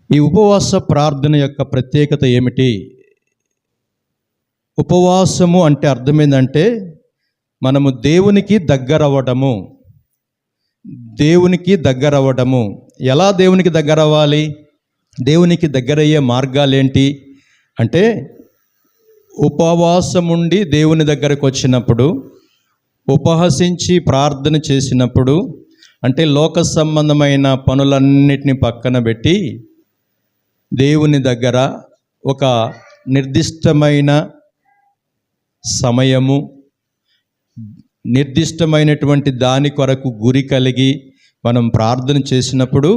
ఈ ఉపవాస ప్రార్థన యొక్క ప్రత్యేకత ఏమిటి? ఉపవాసము అంటే అర్థం ఏంటంటే మనము దేవునికి దగ్గరవ్వడము. దేవునికి దగ్గరవ్వడము. ఎలా దేవునికి దగ్గర అవ్వాలి? దేవునికి దగ్గరయ్యే మార్గాలేంటి అంటే, ఉపవాసముండి దేవుని దగ్గరకు వచ్చినప్పుడు, ఉపహసించి ప్రార్థన చేసినప్పుడు, అంటే లోక సంబంధమైన పనులన్నిటిని పక్కన పెట్టి దేవుని దగ్గర ఒక నిర్దిష్టమైన సమయము, నిర్దిష్టమైనటువంటి దాని కొరకు గురి కలిగి మనం ప్రార్థన చేసినప్పుడు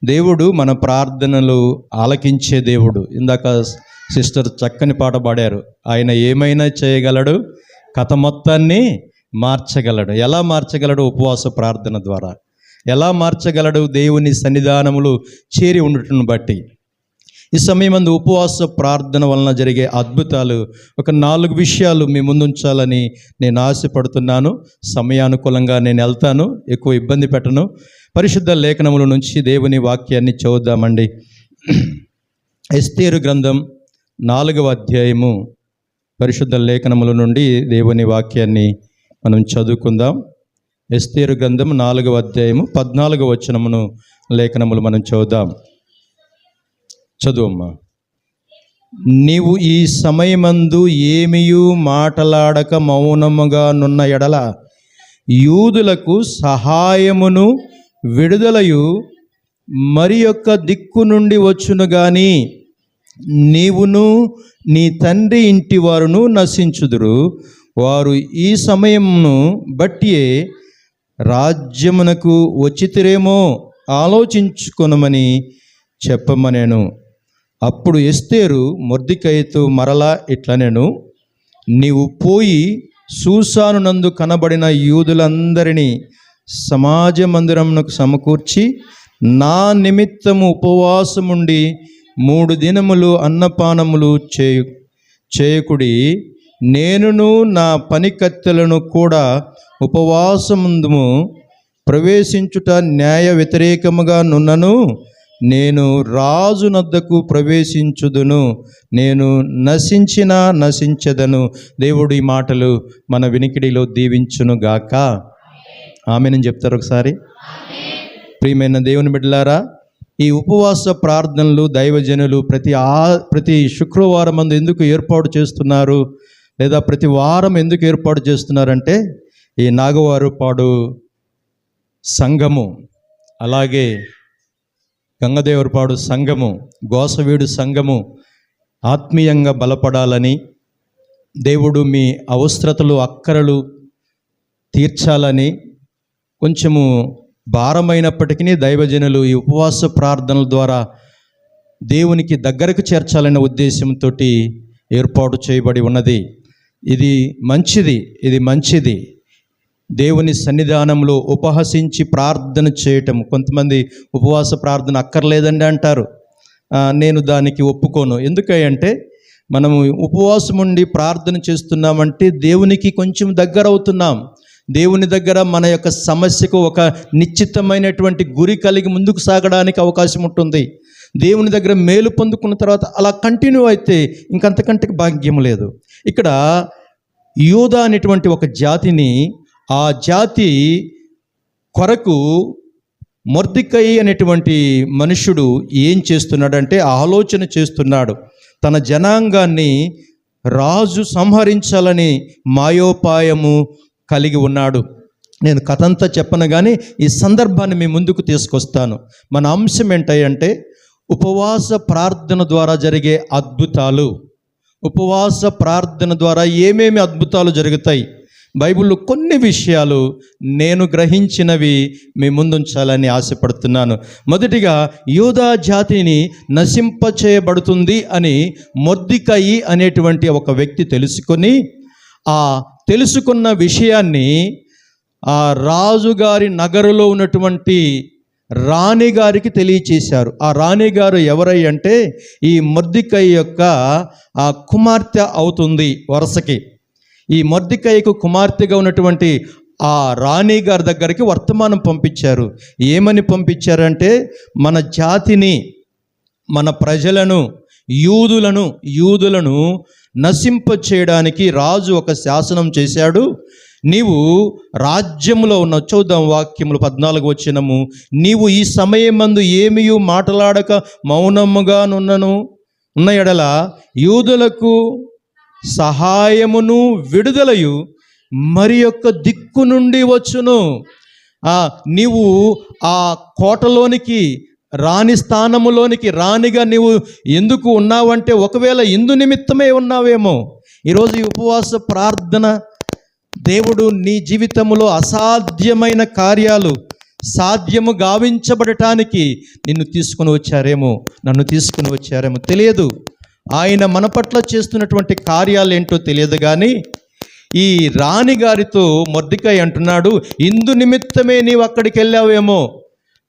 దేవుడు మన ప్రార్థనలు ఆలకించే దేవుడు. ఇందాక సిస్టర్ చక్కని పాట పాడారు. ఆయన ఏమైనా చేయగలడు, కథ మొత్తాన్ని మార్చగలడు. ఎలా మార్చగలడు? ఉపవాస ప్రార్థన ద్వారా. ఎలా మార్చగలడు? దేవుని సన్నిధానములు చేరి ఉండటం బట్టి. ఈ సమయమందు ఉపవాస ప్రార్థన వలన జరిగే అద్భుతాలు ఒక 4 విషయాలు మీ ముందు ఉంచాలని నేను ఆశపడుతున్నాను. సమయానుకూలంగా నేను వెళ్తాను, ఎక్కువ ఇబ్బంది పెట్టను. పరిశుద్ధ లేఖనముల నుంచి దేవుని వాక్యాన్ని చదువుదామండి. ఎస్తేరు గ్రంథం 4వ అధ్యాయము పరిశుద్ధ లేఖనముల నుండి దేవుని వాక్యాన్ని మనం చదువుకుందాం. ఎస్తేరు గ్రంథం 4వ అధ్యాయము 14వ వచనమును లేఖనములు మనం చదువుదాం. చదువమ్మా. నీవు ఈ సమయమందు ఏమియూ మాటలాడక మౌనముగా నున్న ఎడల యూదులకు సహాయమును విడుదలయు మరి యొక్క దిక్కు నుండి వచ్చును గాని నీవును నీ తండ్రి ఇంటి వారును నశించుదురు. వారు ఈ సమయమును బట్టియే రాజ్యమునకు వచ్చితిరేమో ఆలోచించుకొనమని చెప్పమనేను. అప్పుడు ఎస్తేరు మొర్దెకైతో మరలా ఇట్లనెను, నీవు పోయి సూసాను నందు కనబడిన యూదులందరినీ సమాజ మందిరమునకు సమకూర్చి నా నిమిత్తము ఉపవాసముండి 3 దినములు అన్నపానములు చేయకుడి. నేనును నా పనికత్తెలను కూడా ఉపవాసముందుము ప్రవేశించుట న్యాయ వ్యతిరేకముగా నున్నను. నేను రాజు నద్దకు ప్రవేశించుదును, నేను నశించినా నశించదను. దేవుడు ఈ మాటలు మన వినికిడిలో దీవించును గాక. ఆమేనని చెప్తారు ఒకసారి. ప్రియమైన దేవుని బిడ్డలారా, ఈ ఉపవాస ప్రార్థనలు దైవజనులు ప్రతి శుక్రవారం మందు ఎందుకు ఏర్పాటు చేస్తున్నారు, లేదా ప్రతి వారం ఎందుకు ఏర్పాటు చేస్తున్నారంటే, ఈ నాగవారుపాడు సంఘము, అలాగే గంగదేవరపాడు సంఘము, గోసవీడు సంఘము ఆత్మీయంగా బలపడాలని, దేవుడు మీ అవసరతలు అక్కరలు తీర్చాలని, కొంచెము భారమైనప్పటికీ దైవజనులు ఈ ఉపవాస ప్రార్థనల ద్వారా దేవునికి దగ్గరకు చేర్చాలనే ఉద్దేశంతో ఏర్పాటు చేయబడి ఉన్నది. ఇది మంచిది. దేవుని సన్నిధానంలో ఉపహసించి ప్రార్థన చేయటం. కొంతమంది ఉపవాస ప్రార్థన అక్కర్లేదండి అంటారు. నేను దానికి ఒప్పుకోను. ఎందుకంటే మనము ఉపవాసం ఉండి ప్రార్థన చేస్తున్నామంటే దేవునికి కొంచెం దగ్గర అవుతున్నాం. దేవుని దగ్గర మన యొక్క సమస్యకు ఒక నిశ్చితమైనటువంటి గురి కలిగి ముందుకు సాగడానికి అవకాశం ఉంటుంది. దేవుని దగ్గర మేలు పొందుకున్న తర్వాత అలా కంటిన్యూ అయితే ఇంకంతకంటే భాగ్యం లేదు. ఇక్కడ యూదా అనేటువంటి ఒక జాతిని, ఆ జాతి కొరకు మొర్దెకై అనేటువంటి మనుషుడు ఏం చేస్తున్నాడంటే ఆలోచన చేస్తున్నాడు. తన జనాంగాన్ని రాజు సంహరించాలని మాయోపాయము కలిగి ఉన్నాడు. నేను కథంతా చెప్పను కానీ ఈ సందర్భాన్ని మీ ముందుకు తీసుకొస్తాను. మన అంశం ఏంటంటే ఉపవాస ప్రార్థన ద్వారా జరిగే అద్భుతాలు. ఉపవాస ప్రార్థన ద్వారా ఏమేమి అద్భుతాలు జరుగుతాయి? బైబిల్లో కొన్ని విషయాలు నేను గ్రహించినవి మీ ముందుంచాలని ఆశపడుతున్నాను. మొదటిగా యూదా జాతిని నశింపచేయబడుతుంది అని మొర్దెకై అనేటువంటి ఒక వ్యక్తి తెలుసుకొని, ఆ తెలుసుకున్న విషయాన్ని ఆ రాజుగారి నగరులో ఉన్నటువంటి రాణిగారికి తెలియచేశారు. ఆ రాణిగారు ఎవరై అంటే ఈ మొర్దెకై యొక్క ఆ కుమార్తె అవుతుంది వరుసకి. ఈ మొర్దెకైకు కుమార్తెగా ఉన్నటువంటి ఆ రాణి గారి దగ్గరికి వర్తమానం పంపించారు. ఏమని పంపించారంటే, మన జాతిని మన ప్రజలను యూదులను నశింప చేయడానికి రాజు ఒక శాసనం చేశాడు. నీవు రాజ్యములో ఉన్న, చూద్దాం వాక్యములు 14 వచనము, నీవు ఈ సమయమందు ఏమియు మాట్లాడక మౌనముగా ఉన్న ఎడల యూదులకు సహాయమును విడుదలయు మరి యొక్క దిక్కు నుండి వచ్చును. నీవు ఆ కోటలోనికి, రాణి స్థానములోనికి రాణిగా నీవు ఎందుకు ఉన్నావంటే, ఒకవేళ ఇందు నిమిత్తమే ఉన్నావేమో. ఈరోజు ఈ ఉపవాస ప్రార్థన దేవుడు నీ జీవితంలో అసాధ్యమైన కార్యాలు సాధ్యము గావించబడటానికి నన్ను తీసుకుని వచ్చారేమో తెలియదు. ఆయన మన పట్ల చేస్తున్నటువంటి కార్యాలు ఏంటో తెలియదు. కానీ ఈ రాణి గారితో మొర్దెకై అంటున్నాడు, ఇందు నిమిత్తమే నీవు అక్కడికి వెళ్ళావేమో,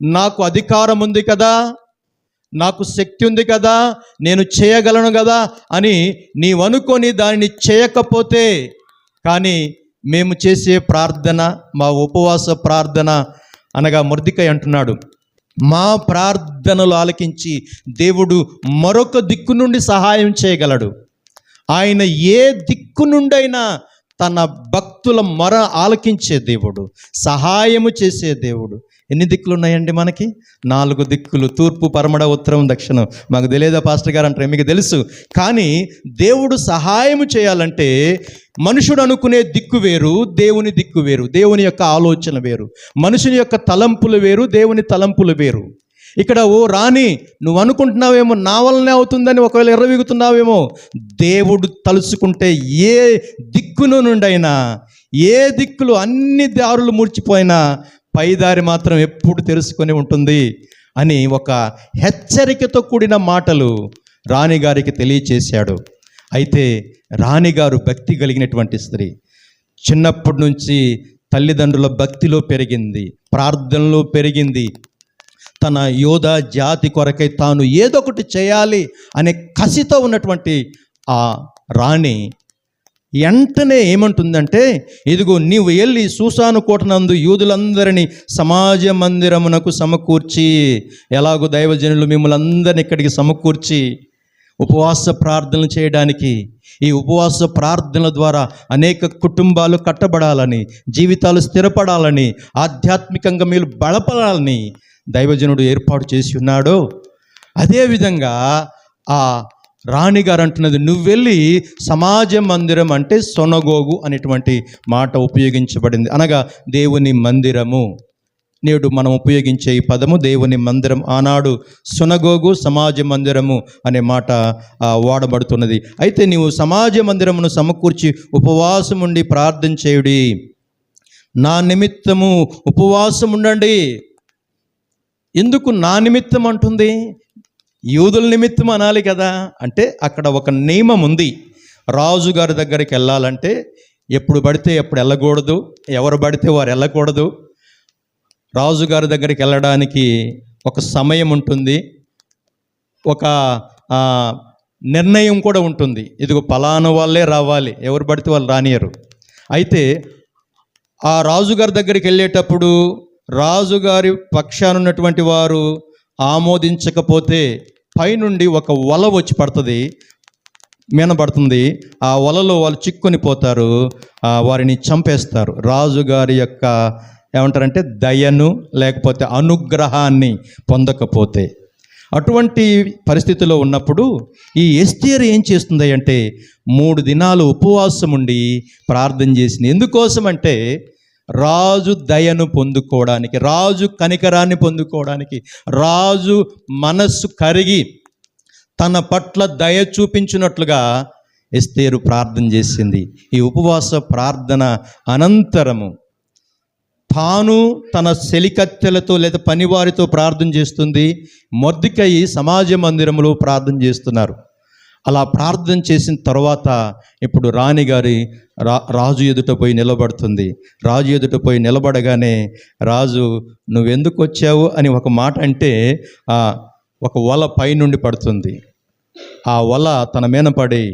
నాకు అధికారం ఉంది కదా, నాకు శక్తి ఉంది కదా, నేను చేయగలను కదా అని నీవనుకొని దానిని చేయకపోతే, కానీ మేము చేసే ప్రార్థన, మా ఉపవాస ప్రార్థన అనగా మొర్దెకై అంటున్నాడు, మా ప్రార్థనలు ఆలకించి దేవుడు మరొక దిక్కు నుండి సహాయం చేయగలడు. ఆయన ఏ దిక్కు నుండైనా తన భక్తుల మొర ఆలకించే దేవుడు, సహాయము చేసే దేవుడు. ఎన్ని దిక్కులు ఉన్నాయండి మనకి? 4 దిక్కులు, తూర్పు, పరమడ, ఉత్తరం, దక్షిణం. మాకు తెలియదా పాస్టర్ గారు అంటారు, మీకు తెలుసు. కానీ దేవుడు సహాయము చేయాలంటే మనుషుడు అనుకునే దిక్కు వేరు, దేవుని దిక్కు వేరు. దేవుని యొక్క ఆలోచన వేరు, మనుషుని యొక్క తలంపులు వేరు, దేవుని తలంపులు వేరు. ఇక్కడ ఓ రాణి, నువ్వు అనుకుంటున్నావేమో నా వల్లనే అవుతుందని ఒకవేళ ఎర్రవిగుతున్నావేమో. దేవుడు తలుచుకుంటే ఏ దిక్కును నుండైనా, ఏ దిక్కులు అన్ని దారులు మూర్చిపోయినా పైదారి మాత్రం ఎప్పుడు తెరుచుకొని ఉంటుంది అని ఒక హెచ్చరికతో కూడిన మాటలు రాణిగారికి తెలియచేశాడు. అయితే రాణిగారు భక్తి కలిగినటువంటి స్త్రీ. చిన్నప్పటి నుంచి తల్లిదండ్రుల భక్తిలో పెరిగింది, ప్రార్థనలో పెరిగింది. తన యోధా జాతి కొరకై తాను ఏదో ఒకటి చేయాలి అనే కసితో ఉన్నటువంటి ఆ రాణి వెంటనే ఏమంటుందంటే, ఇదిగో నీవు వెళ్ళి సూసాను కోటనందు యూదులందరినీ సమాజ మందిరమునకు సమకూర్చి, ఎలాగో దైవజనులు మిమ్మల్ని అందరినీ ఇక్కడికి సమకూర్చి ఉపవాస ప్రార్థనలు చేయడానికి, ఈ ఉపవాస ప్రార్థనల ద్వారా అనేక కుటుంబాలు కట్టబడాలని, జీవితాలు స్థిరపడాలని, ఆధ్యాత్మికంగా మీరు బలపడాలని దైవజనుడు ఏర్పాటు చేసి ఉన్నాడో, అదేవిధంగా ఆ రాణిగారు అంటున్నది, నువ్వు వెళ్ళి సమాజ మందిరం అంటే సొనగోగు అనేటువంటి మాట ఉపయోగించబడింది. అనగా దేవుని మందిరము. నేడు మనం ఉపయోగించే ఈ పదము దేవుని మందిరం. ఆనాడు సునగోగు, సమాజ మందిరము అనే మాట వాడబడుతున్నది. అయితే నీవు సమాజ మందిరమును సమకూర్చి ఉపవాసం ఉండి ప్రార్థన చేయుడి, నా నిమిత్తము ఉపవాసం ఉండండి. ఎందుకు నా నిమిత్తం అంటుంది? యూదుల నిమిత్తం అనాలి కదా. అంటే అక్కడ ఒక నియమం ఉంది. రాజుగారి దగ్గరికి వెళ్ళాలంటే ఎప్పుడు పడితే ఎప్పుడు వెళ్ళకూడదు, ఎవరు పడితే వారు వెళ్ళకూడదు. రాజుగారి దగ్గరికి వెళ్ళడానికి ఒక సమయం ఉంటుంది, ఒక నిర్ణయం కూడా ఉంటుంది. ఇదిగో పలానా వాళ్ళే రావాలి, ఎవరు పడితే వాళ్ళు రానియరు. అయితే ఆ రాజుగారి దగ్గరికి వెళ్ళేటప్పుడు రాజుగారి పక్షాన ఉన్నటువంటి వారు ఆమోదించకపోతే పైనుండి ఒక వల వచ్చి పడుతుంది, మీనబడుతుంది. ఆ వలలో వాళ్ళు చిక్కుని పోతారు, వారిని చంపేస్తారు. రాజుగారి యొక్క ఏమంటారంటే దయను లేకపోతే అనుగ్రహాన్ని పొందకపోతే. అటువంటి పరిస్థితిలో ఉన్నప్పుడు ఈ ఎస్తేరు ఏం చేస్తుంది అంటే 3 దినాలు ఉపవాసం ఉండి ప్రార్థన చేసింది. ఎందుకోసం అంటే రాజు దయను పొందుకోవడానికి, రాజు కనికరాన్ని పొందుకోవడానికి, రాజు మనస్సు కరిగి తన పట్ల దయ చూపించినట్లుగా ఎస్తేరు ప్రార్థన చేసింది. ఈ ఉపవాస ప్రార్థన అనంతరము తాను తన సెలికత్తెలతో లేదా పనివారితో ప్రార్థన చేస్తుంది. మొర్దెకై సమాజ మందిరంలో ప్రార్థన చేస్తున్నారు. అలా ప్రార్థన చేసిన తర్వాత ఇప్పుడు రాణిగారి రాజు ఎదుట పోయి నిలబడుతుంది. రాజు ఎదుట పోయి నిలబడగానే రాజు నువ్వెందుకు వచ్చావు అని ఒక మాట అంటే ఒక వల పైనుండి పడుతుంది. ఆ వల తన మీద పడి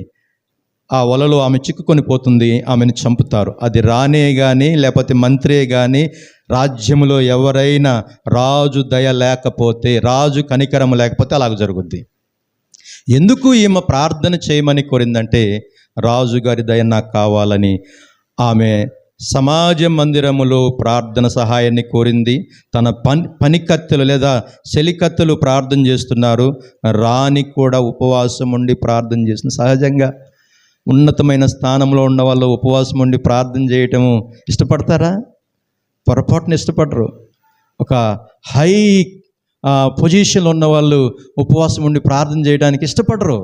ఆ వలలో ఆమె చిక్కుకొని పోతుంది, ఆమెను చంపుతారు. అది రానే కానీ లేకపోతే మంత్రే కానీ, రాజ్యంలో ఎవరైనా రాజు దయ లేకపోతే, రాజు కనికరం లేకపోతే అలాగ జరుగుద్ది. ఎందుకు ఈమె ప్రార్థన చేయమని కోరిందంటే, రాజుగారి దయ నాకు కావాలని ఆమె సమాజ మందిరములో ప్రార్థన సహాయాన్ని కోరింది. తన పనికత్తెలు లేదా చెలికత్తెలు ప్రార్థన చేస్తున్నారు, రాణి కూడా ఉపవాసం ఉండి ప్రార్థన చేస్తుంది. సహజంగా ఉన్నతమైన స్థానంలో ఉన్న వాళ్ళు ఉపవాసం ఉండి ప్రార్థన చేయటము ఇష్టపడతారా? పొరపాటున ఇష్టపడరు. ఒక హై పొజిషన్లో ఉన్న వాళ్ళు ఉపవాసం ఉండి ప్రార్థన చేయడానికి ఇష్టపడరు.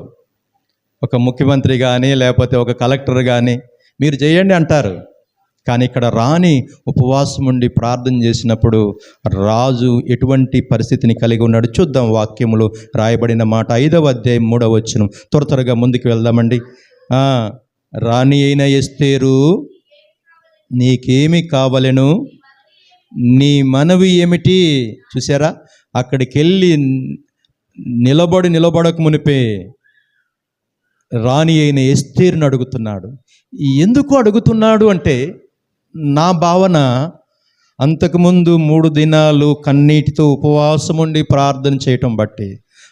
ఒక ముఖ్యమంత్రి కానీ లేకపోతే ఒక కలెక్టర్ కానీ మీరు చేయండి అంటారు. కానీ ఇక్కడ రాణి ఉపవాసం ఉండి ప్రార్థన చేసినప్పుడు రాజు ఎటువంటి పరిస్థితిని కలిగి ఉన్నాడు చూద్దాం. వాక్యములో రాయబడిన మాట 5వ అధ్యాయం 3వ వచనం. త్వరగా ముందుకు వెళ్దామండి. రాణి అయిన ఎస్తేరు, నీకేమి కావలెను, నీ మనవి ఏమిటి? చూసారా, అక్కడికి వెళ్ళి నిలబడక మునిపే రాణి అయిన ఎస్తేరుని అడుగుతున్నాడు. ఎందుకు అడుగుతున్నాడు అంటే, నా భావన అంతకుముందు 3 దినాలు కన్నీటితో ఉపవాసం ఉండి ప్రార్థన చేయటం బట్టి,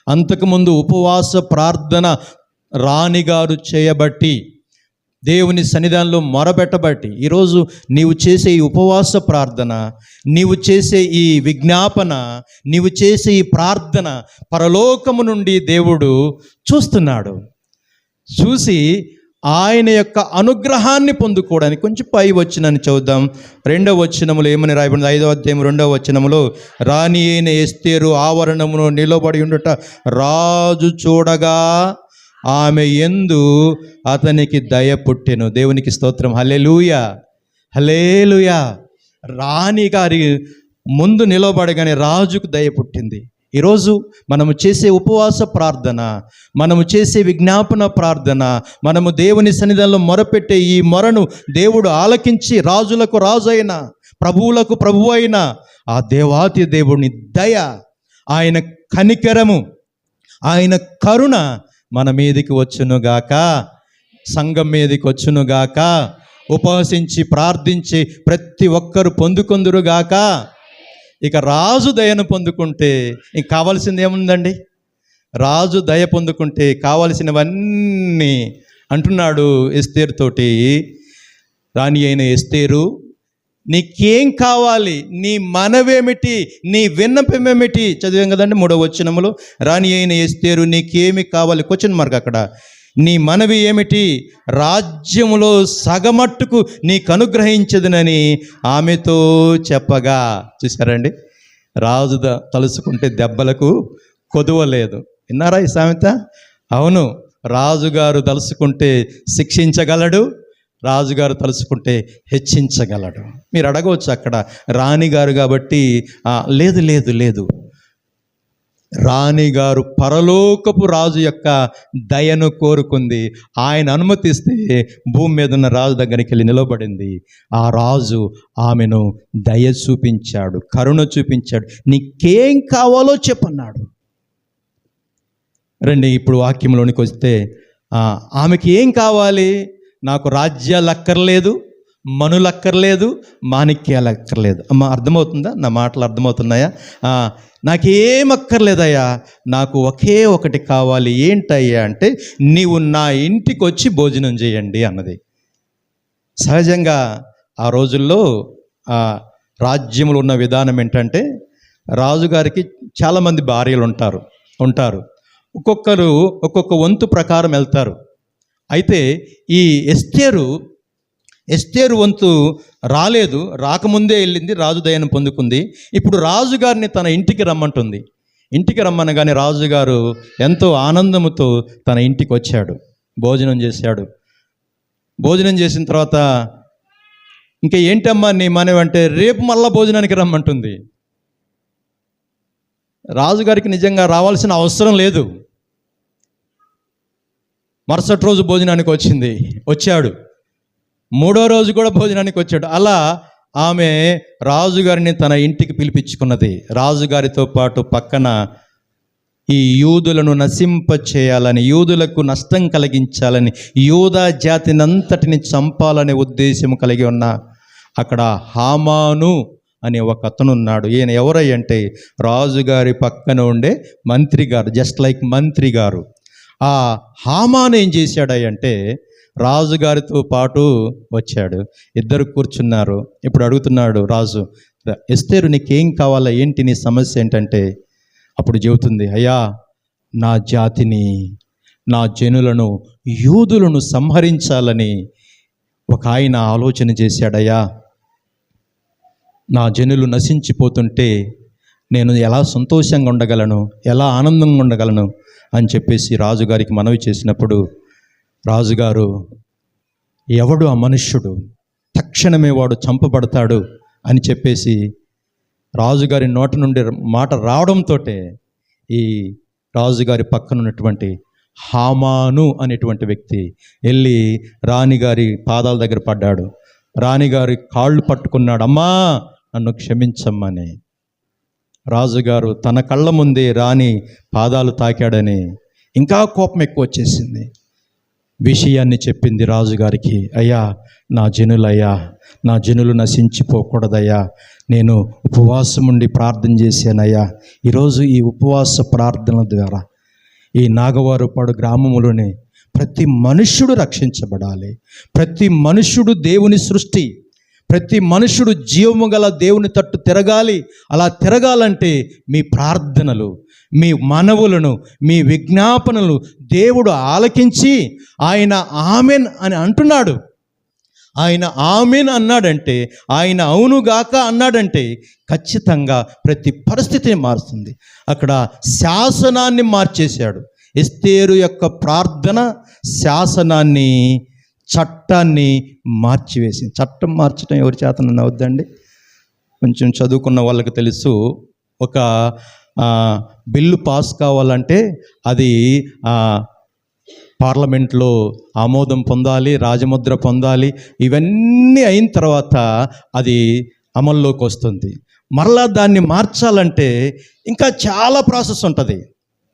అంతకుముందు ఉపవాస ప్రార్థన రాణిగారు చేయబట్టి, దేవుని సన్నిధానంలో మొరబెట్టబట్టి, ఈరోజు నీవు చేసే ఈ ఉపవాస ప్రార్థన, నీవు చేసే ఈ విజ్ఞాపన, నీవు చేసే ఈ ప్రార్థన పరలోకము నుండి దేవుడు చూస్తున్నాడు. చూసి ఆయన యొక్క అనుగ్రహాన్ని పొందుకోవడానికి కొంచెం పై వచనాన్ని చదువుదాం. 2వ వచనములో ఏమని రాయబడింది? 5వ అధ్యాయం 2వ వచనములో, రాణి అయిన ఎస్తేరు ఆవరణమును నిలబడి ఉండుట రాజు చూడగా ఆమె యందు అతనికి దయ పుట్టెను. దేవునికి స్తోత్రం. హల్లెలూయా, హల్లెలూయా. రాణి గారి ముందు నిలబడగానే రాజుకు దయ పుట్టింది. ఈరోజు మనము చేసే ఉపవాస ప్రార్థన, మనము చేసే విజ్ఞాపన ప్రార్థన, మనము దేవుని సన్నిధానంలో మొరపెట్టే ఈ మొరను దేవుడు ఆలకించి, రాజులకు రాజు అయిన, ప్రభువులకు ప్రభువు అయిన ఆ దేవాతి దేవుని దయ, ఆయన కనికరము, ఆయన కరుణ మన మీదికి వచ్చునుగాక, సంఘం మీదికి వచ్చునుగాక, ఉపవసించి ప్రార్థించి ప్రతి ఒక్కరు పొందుకొందురుగాక. ఇక రాజు దయను పొందుకుంటే ఇంక కావాల్సింది ఏముందండి? రాజు దయ పొందుకుంటే కావలసినవన్నీ అంటున్నాడు ఎస్తేరుతోటి. రాణి అయిన ఎస్తేరు, నీకేం కావాలి, నీ మనవేమిటి, నీ విన్నపమేమిటి? చదివాం కదండి 3వ వచనములో. రాణి అయిన ఎస్తేరు, నీకేమి కావాలి? క్వశ్చన్ మార్క్ అక్కడ. నీ మనవి ఏమిటి? రాజ్యములో సగమట్టుకు నీకు అనుగ్రహించదునని ఆమెతో చెప్పగా. చూసారండి, రాజు తలుసుకుంటే దెబ్బలకు కొదువలేదు. విన్నారా ఈ సామెత? అవును, రాజుగారు తలుసుకుంటే శిక్షించగలడు, రాజుగారు తలుసుకుంటే హెచ్చించగలడు. మీరు అడగవచ్చు అక్కడ రాణిగారు కాబట్టి. లేదు లేదు లేదు, రాణిగారు పరలోకపు రాజు యొక్క దయను కోరుకుంది. ఆయన అనుమతిస్తే భూమి మీద ఉన్న రాజు దగ్గరికి వెళ్ళి నిలబడింది. ఆ రాజు ఆమెను దయ చూపించాడు, కరుణ చూపించాడు. నీకేం కావాలో చెప్పన్నాడు. రండి ఇప్పుడు వాక్యంలోనికి వస్తే, ఆమెకి ఏం కావాలి? నాకు రాజ్యాలు అక్కర్లేదు, మనులు అక్కర్లేదు, మాణిక్యాలు అక్కర్లేదు. అమ్మ అర్థమవుతుందా? నా మాటలు అర్థమవుతున్నాయా? నాకేం అక్కర్లేదయ్యా, నాకు ఒకే ఒకటి కావాలి. ఏంటయ్యా అంటే, నీవు నా ఇంటికి వచ్చి భోజనం చేయండి అన్నది. సహజంగా ఆ రోజుల్లో రాజ్యంలో ఉన్న విధానం ఏంటంటే, రాజుగారికి చాలామంది భార్యలు ఉంటారు. ఒక్కొక్కరు ఒక్కొక్క వంతు ప్రకారం వెళ్తారు. అయితే ఈ ఎస్తేరు వంతు రాలేదు, రాకముందే వెళ్ళింది, రాజు దయను పొందుకుంది. ఇప్పుడు రాజుగారిని తన ఇంటికి రమ్మంటుంది. ఇంటికి రమ్మనగానే రాజుగారు ఎంతో ఆనందముతో తన ఇంటికి వచ్చాడు, భోజనం చేశాడు. భోజనం చేసిన తర్వాత, ఇంకా ఏంటమ్మా నీ మనవి అంటే, రేపు మళ్ళా భోజనానికి రమ్మంటుంది. రాజుగారికి నిజంగా రావాల్సిన అవసరం లేదు. మరుసటి రోజు భోజనానికి వచ్చాడు. 3వ రోజు కూడా భోజనానికి వచ్చాడు. అలా ఆమె రాజుగారిని తన ఇంటికి పిలిపించుకున్నది. రాజుగారితో పాటు పక్కన ఈ యూదులను నశింప చేయాలని, యూదులకు నష్టం కలిగించాలని, యూదా జాతినంతటిని చంపాలనే ఉద్దేశం కలిగి ఉన్న అక్కడ హామాను అనే ఒక అతను ఉన్నాడు. ఈయన ఎవరంటే రాజుగారి పక్కన ఉండే మంత్రి గారు, జస్ట్ లైక్ మంత్రి గారు. ఆ హామాను ఏం చేశాడంటే రాజుగారితో పాటు వచ్చాడు. ఇద్దరు కూర్చున్నారు. ఇప్పుడు అడుగుతున్నాడు రాజు, ఎస్తేరు నీకేం కావాలా, ఏంటి నీ సమస్య ఏంటంటే, అప్పుడు చెబుతుంది, అయ్యా నా జాతిని, నా జనులను, యూదులను సంహరించాలని ఒక ఆయన ఆలోచన చేశాడయ్యా. నా జనులు నశించిపోతుంటే నేను ఎలా సంతోషంగా ఉండగలను, ఎలా ఆనందంగా ఉండగలను అని చెప్పేసి రాజుగారికి మనవి చేసినప్పుడు రాజుగారు, ఎవడు ఆ మనుష్యుడు, తక్షణమే వాడు చంపబడతాడు అని చెప్పేసి రాజుగారి నోట నుండి మాట రావడంతో ఈ రాజుగారి పక్కన ఉన్నటువంటి హామాను అనేటువంటి వ్యక్తి వెళ్ళి రాణిగారి పాదాల దగ్గర పడ్డాడు. రాణిగారి కాళ్ళు పట్టుకున్నాడు, అమ్మా నన్ను క్షమించమ్మని. రాజుగారు తన కళ్ళ ముందే రాణి పాదాలు తాకాడని ఇంకా కోపం ఎక్కువ వచ్చేసింది. విషయాన్ని చెప్పింది రాజుగారికి, అయ్యా నా జనులయ్యా, నా జనులు నశించిపోకూడదయ్యా, నేను ఉపవాసం ఉండి ప్రార్థన చేశానయ్యా. ఈరోజు ఈ ఉపవాస ప్రార్థన ద్వారా ఈ నాగవారుపాడు గ్రామంలోనే ప్రతి మనుష్యుడు రక్షించబడాలి. ప్రతి మనుష్యుడు దేవుని సృష్టి, ప్రతి మనుష్యుడు జీవము గల దేవుని తట్టు తిరగాలి. అలా తిరగాలంటే మీ ప్రార్థనలు, మీ మనవులను, మీ విజ్ఞాపనలు దేవుడు ఆలకించి ఆయన ఆమెన్ అని అంటున్నాడు. ఆయన ఆమెన్ అన్నాడంటే, ఆయన అవునుగాక అన్నాడంటే ఖచ్చితంగా ప్రతి పరిస్థితిని మారుస్తుంది. అక్కడ శాసనాన్ని మార్చేశాడు. ఎస్తేరు యొక్క ప్రార్థన శాసనాన్ని, చట్టాన్ని మార్చివేసింది. చట్టం మార్చడం ఎవరి చేతనన్నా అవుద్దండి? కొంచెం చదువుకున్న వాళ్ళకి తెలుసు. ఒక బిల్లు పాస్ కావాలంటే అది పార్లమెంట్లో ఆమోదం పొందాలి, రాజముద్ర పొందాలి. ఇవన్నీ అయిన తర్వాత అది అమల్లోకి వస్తుంది. మరలా దాన్ని మార్చాలంటే ఇంకా చాలా ప్రాసెస్ ఉంటుంది.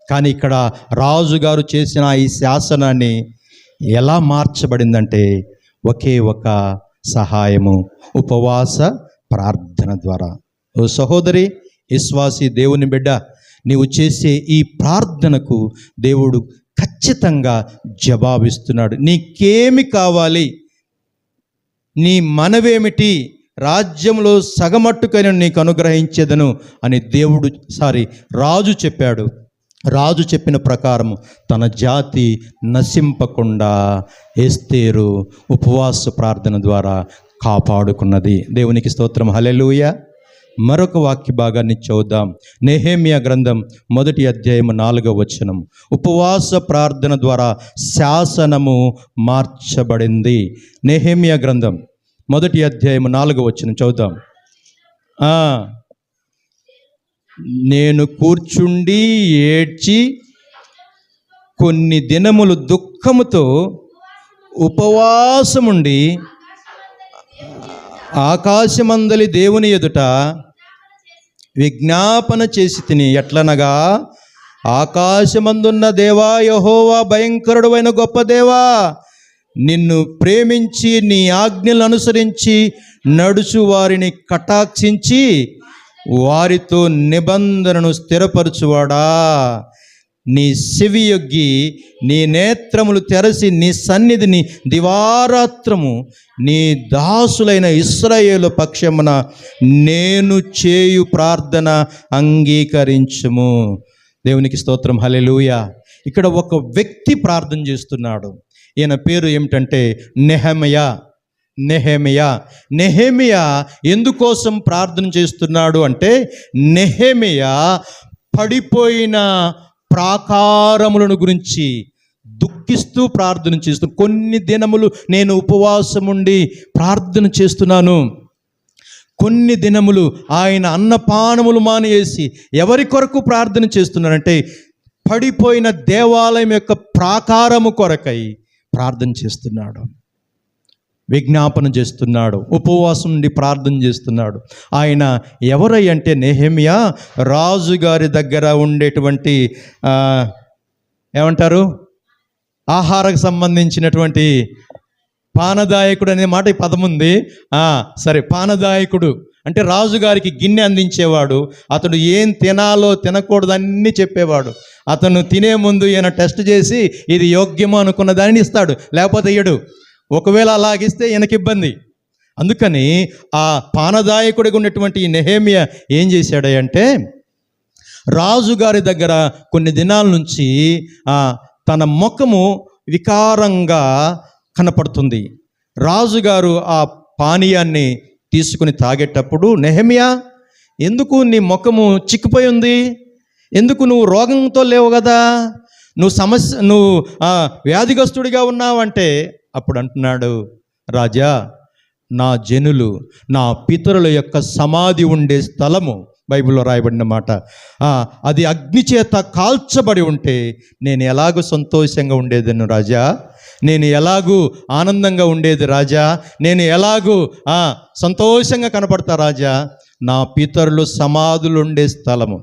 కానీ ఇక్కడ రాజుగారు చేసిన ఈ శాసనాన్ని ఎలా మార్చబడిందంటే ఒకే ఒక సహాయము, ఉపవాస ప్రార్థన ద్వారా. ఓ సహోదరి, విశ్వాసి, దేవుని బిడ్డ, నీవు చేసే ఈ ప్రార్థనకు దేవుడు ఖచ్చితంగా జవాబిస్తున్నాడు. నీకేమి కావాలి, నీ మనవేమిటి, రాజ్యంలో సగమట్టుకైనా నీకు అనుగ్రహించేదను అని రాజు చెప్పాడు. రాజు చెప్పిన ప్రకారం తన జాతి నశింపకుండా ఎస్తేరు ఉపవాస ప్రార్థన ద్వారా కాపాడుకున్నది. దేవునికి స్తోత్రం, హల్లెలూయా. మరొక వాక్య భాగాన్ని చూద్దాం. నెహెమ్యా గ్రంథం 1వ అధ్యాయం 4వ వచనం. ఉపవాస ప్రార్థన ద్వారా శాసనము మార్చబడింది. నెహెమ్యా గ్రంథం 1వ అధ్యాయం 4వ వచనం చూద్దాం. నేను కూర్చుండి ఏడ్చి కొన్ని దినములు దుఃఖముతో ఉపవాసముండి ఆకాశమందలి దేవుని ఎదుట విజ్ఞాపన చేసి తిని, ఎట్లనగా, ఆకాశమందున్న దేవా యెహోవా, భయంకరుడైన గొప్ప దేవా, నిన్ను ప్రేమించి నీ ఆజ్ఞలను అనుసరించి నడుచు వారిని కటాక్షించి వారితో నిబంధనను స్థిరపరచువాడా, నీ చెవియొగ్గి నీ నేత్రములు తెరసి నీ సన్నిధిని దివారాత్రము నీ దాసులైన ఇశ్రాయేలు పక్షమున నేను చేయు ప్రార్థన అంగీకరించుము. దేవునికి స్తోత్రం, హల్లెలూయా. ఇక్కడ ఒక వ్యక్తి ప్రార్థన చేస్తున్నాడు. ఈయన పేరు ఏమిటంటే నెహెమ్యా. నెహెమ్యా ఎందుకోసం ప్రార్థన చేస్తున్నాడు అంటే, నెహెమ్యా పడిపోయిన ప్రాకారములను గురించి దుఃఖిస్తూ ప్రార్థన చేస్తూ, కొన్ని దినములు నేను ఉపవాసం ఉండి ప్రార్థన చేస్తున్నాను, కొన్ని దినములు ఆయన అన్నపానములు మానేసి ఎవరి కొరకు ప్రార్థన చేస్తున్నానంటే, పడిపోయిన దేవాలయం యొక్క ప్రాకారము కొరకై ప్రార్థన చేస్తున్నాడు. విజ్ఞాపన చేస్తున్నాడు, ఉపవాసం నుండి ప్రార్థన చేస్తున్నాడు. ఆయన ఎవరై అంటే నెహెమ్యా రాజుగారి దగ్గర ఉండేటువంటి ఏమంటారు, ఆహారకు సంబంధించినటువంటి పానదాయకుడు అనే మాట ఈ పదం ఉంది. సరే, పానదాయకుడు అంటే రాజుగారికి గిన్నె అందించేవాడు. అతడు ఏం తినాలో తినకూడదు అన్నీ చెప్పేవాడు. అతను తినే ముందు ఈయన టెస్ట్ చేసి ఇది యోగ్యమో అనుకున్న దానిని ఇస్తాడు, లేకపోతే ఇయ్యడు. ఒకవేళ అలాగిస్తే ఈయనకి ఇబ్బంది. అందుకని ఆ పానదాయకుడిగా ఉన్నటువంటి ఈ నెహెమ్యా ఏం చేశాడంటే, రాజుగారి దగ్గర కొన్ని దినాల నుంచి తన ముఖము వికారంగా కనపడుతుంది. రాజుగారు ఆ పానీయాన్ని తీసుకుని తాగేటప్పుడు, నెహెమ్యా ఎందుకు నీ ముఖము చిక్కిపోయి ఉంది, ఎందుకు నువ్వు రోగంతో లేవు కదా, నువ్వు వ్యాధిగ్రస్తుడిగా ఉన్నావంటే, అప్పుడు అంటున్నాడు, రాజా నా జనులు, నా పితరుల యొక్క సమాధి ఉండే స్థలము, బైబిల్లో రాయబడిన మాట, అది అగ్ని చేత కాల్చబడి ఉంటే నేను ఎలాగూ సంతోషంగా ఉండేదను రాజా, నేను ఎలాగూ ఆనందంగా ఉండేది రాజా, నేను ఎలాగూ సంతోషంగా కనపడతా రాజా. నా పితరులు సమాధులు ఉండే స్థలము,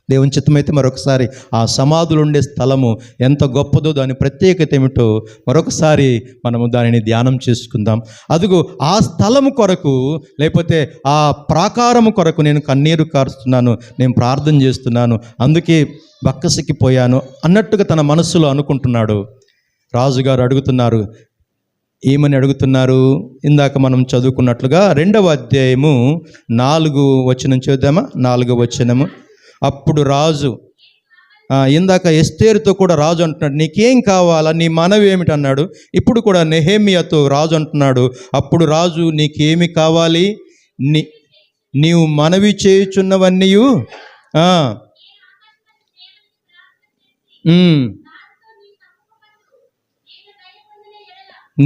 దేవుని చిత్తమైతే మరొకసారి ఆ సమాధులు ఉండే స్థలము ఎంత గొప్పదో, దాని ప్రత్యేకత ఏమిటో మరొకసారి మనము దానిని ధ్యానం చేసుకుందాం. అదుగో ఆ స్థలము కొరకు, లేకపోతే ఆ ప్రాకారము కొరకు నేను కన్నీరు కారుస్తున్నాను, నేను ప్రార్థన చేస్తున్నాను, అందుకే బక్కసిక్కిపోయాను అన్నట్టుగా తన మనస్సులో అనుకుంటున్నాడు. రాజుగారు అడుగుతున్నారు, ఏమని అడుగుతున్నారు? ఇందాక మనం చదువుకున్నట్లుగా 2వ అధ్యాయము 4వ వచనం చూద్దామా? 4వ వచనము. అప్పుడు రాజు, ఇందాక ఎస్తేరుతో కూడా రాజు అంటున్నాడు, నీకేం కావాలా, నీ మనవి ఏమిటి అన్నాడు. ఇప్పుడు కూడా నెహెమ్యాతో రాజు అంటున్నాడు, అప్పుడు రాజు, నీకేమి కావాలి, నీవు మనవి చేయుచున్నవన్నీ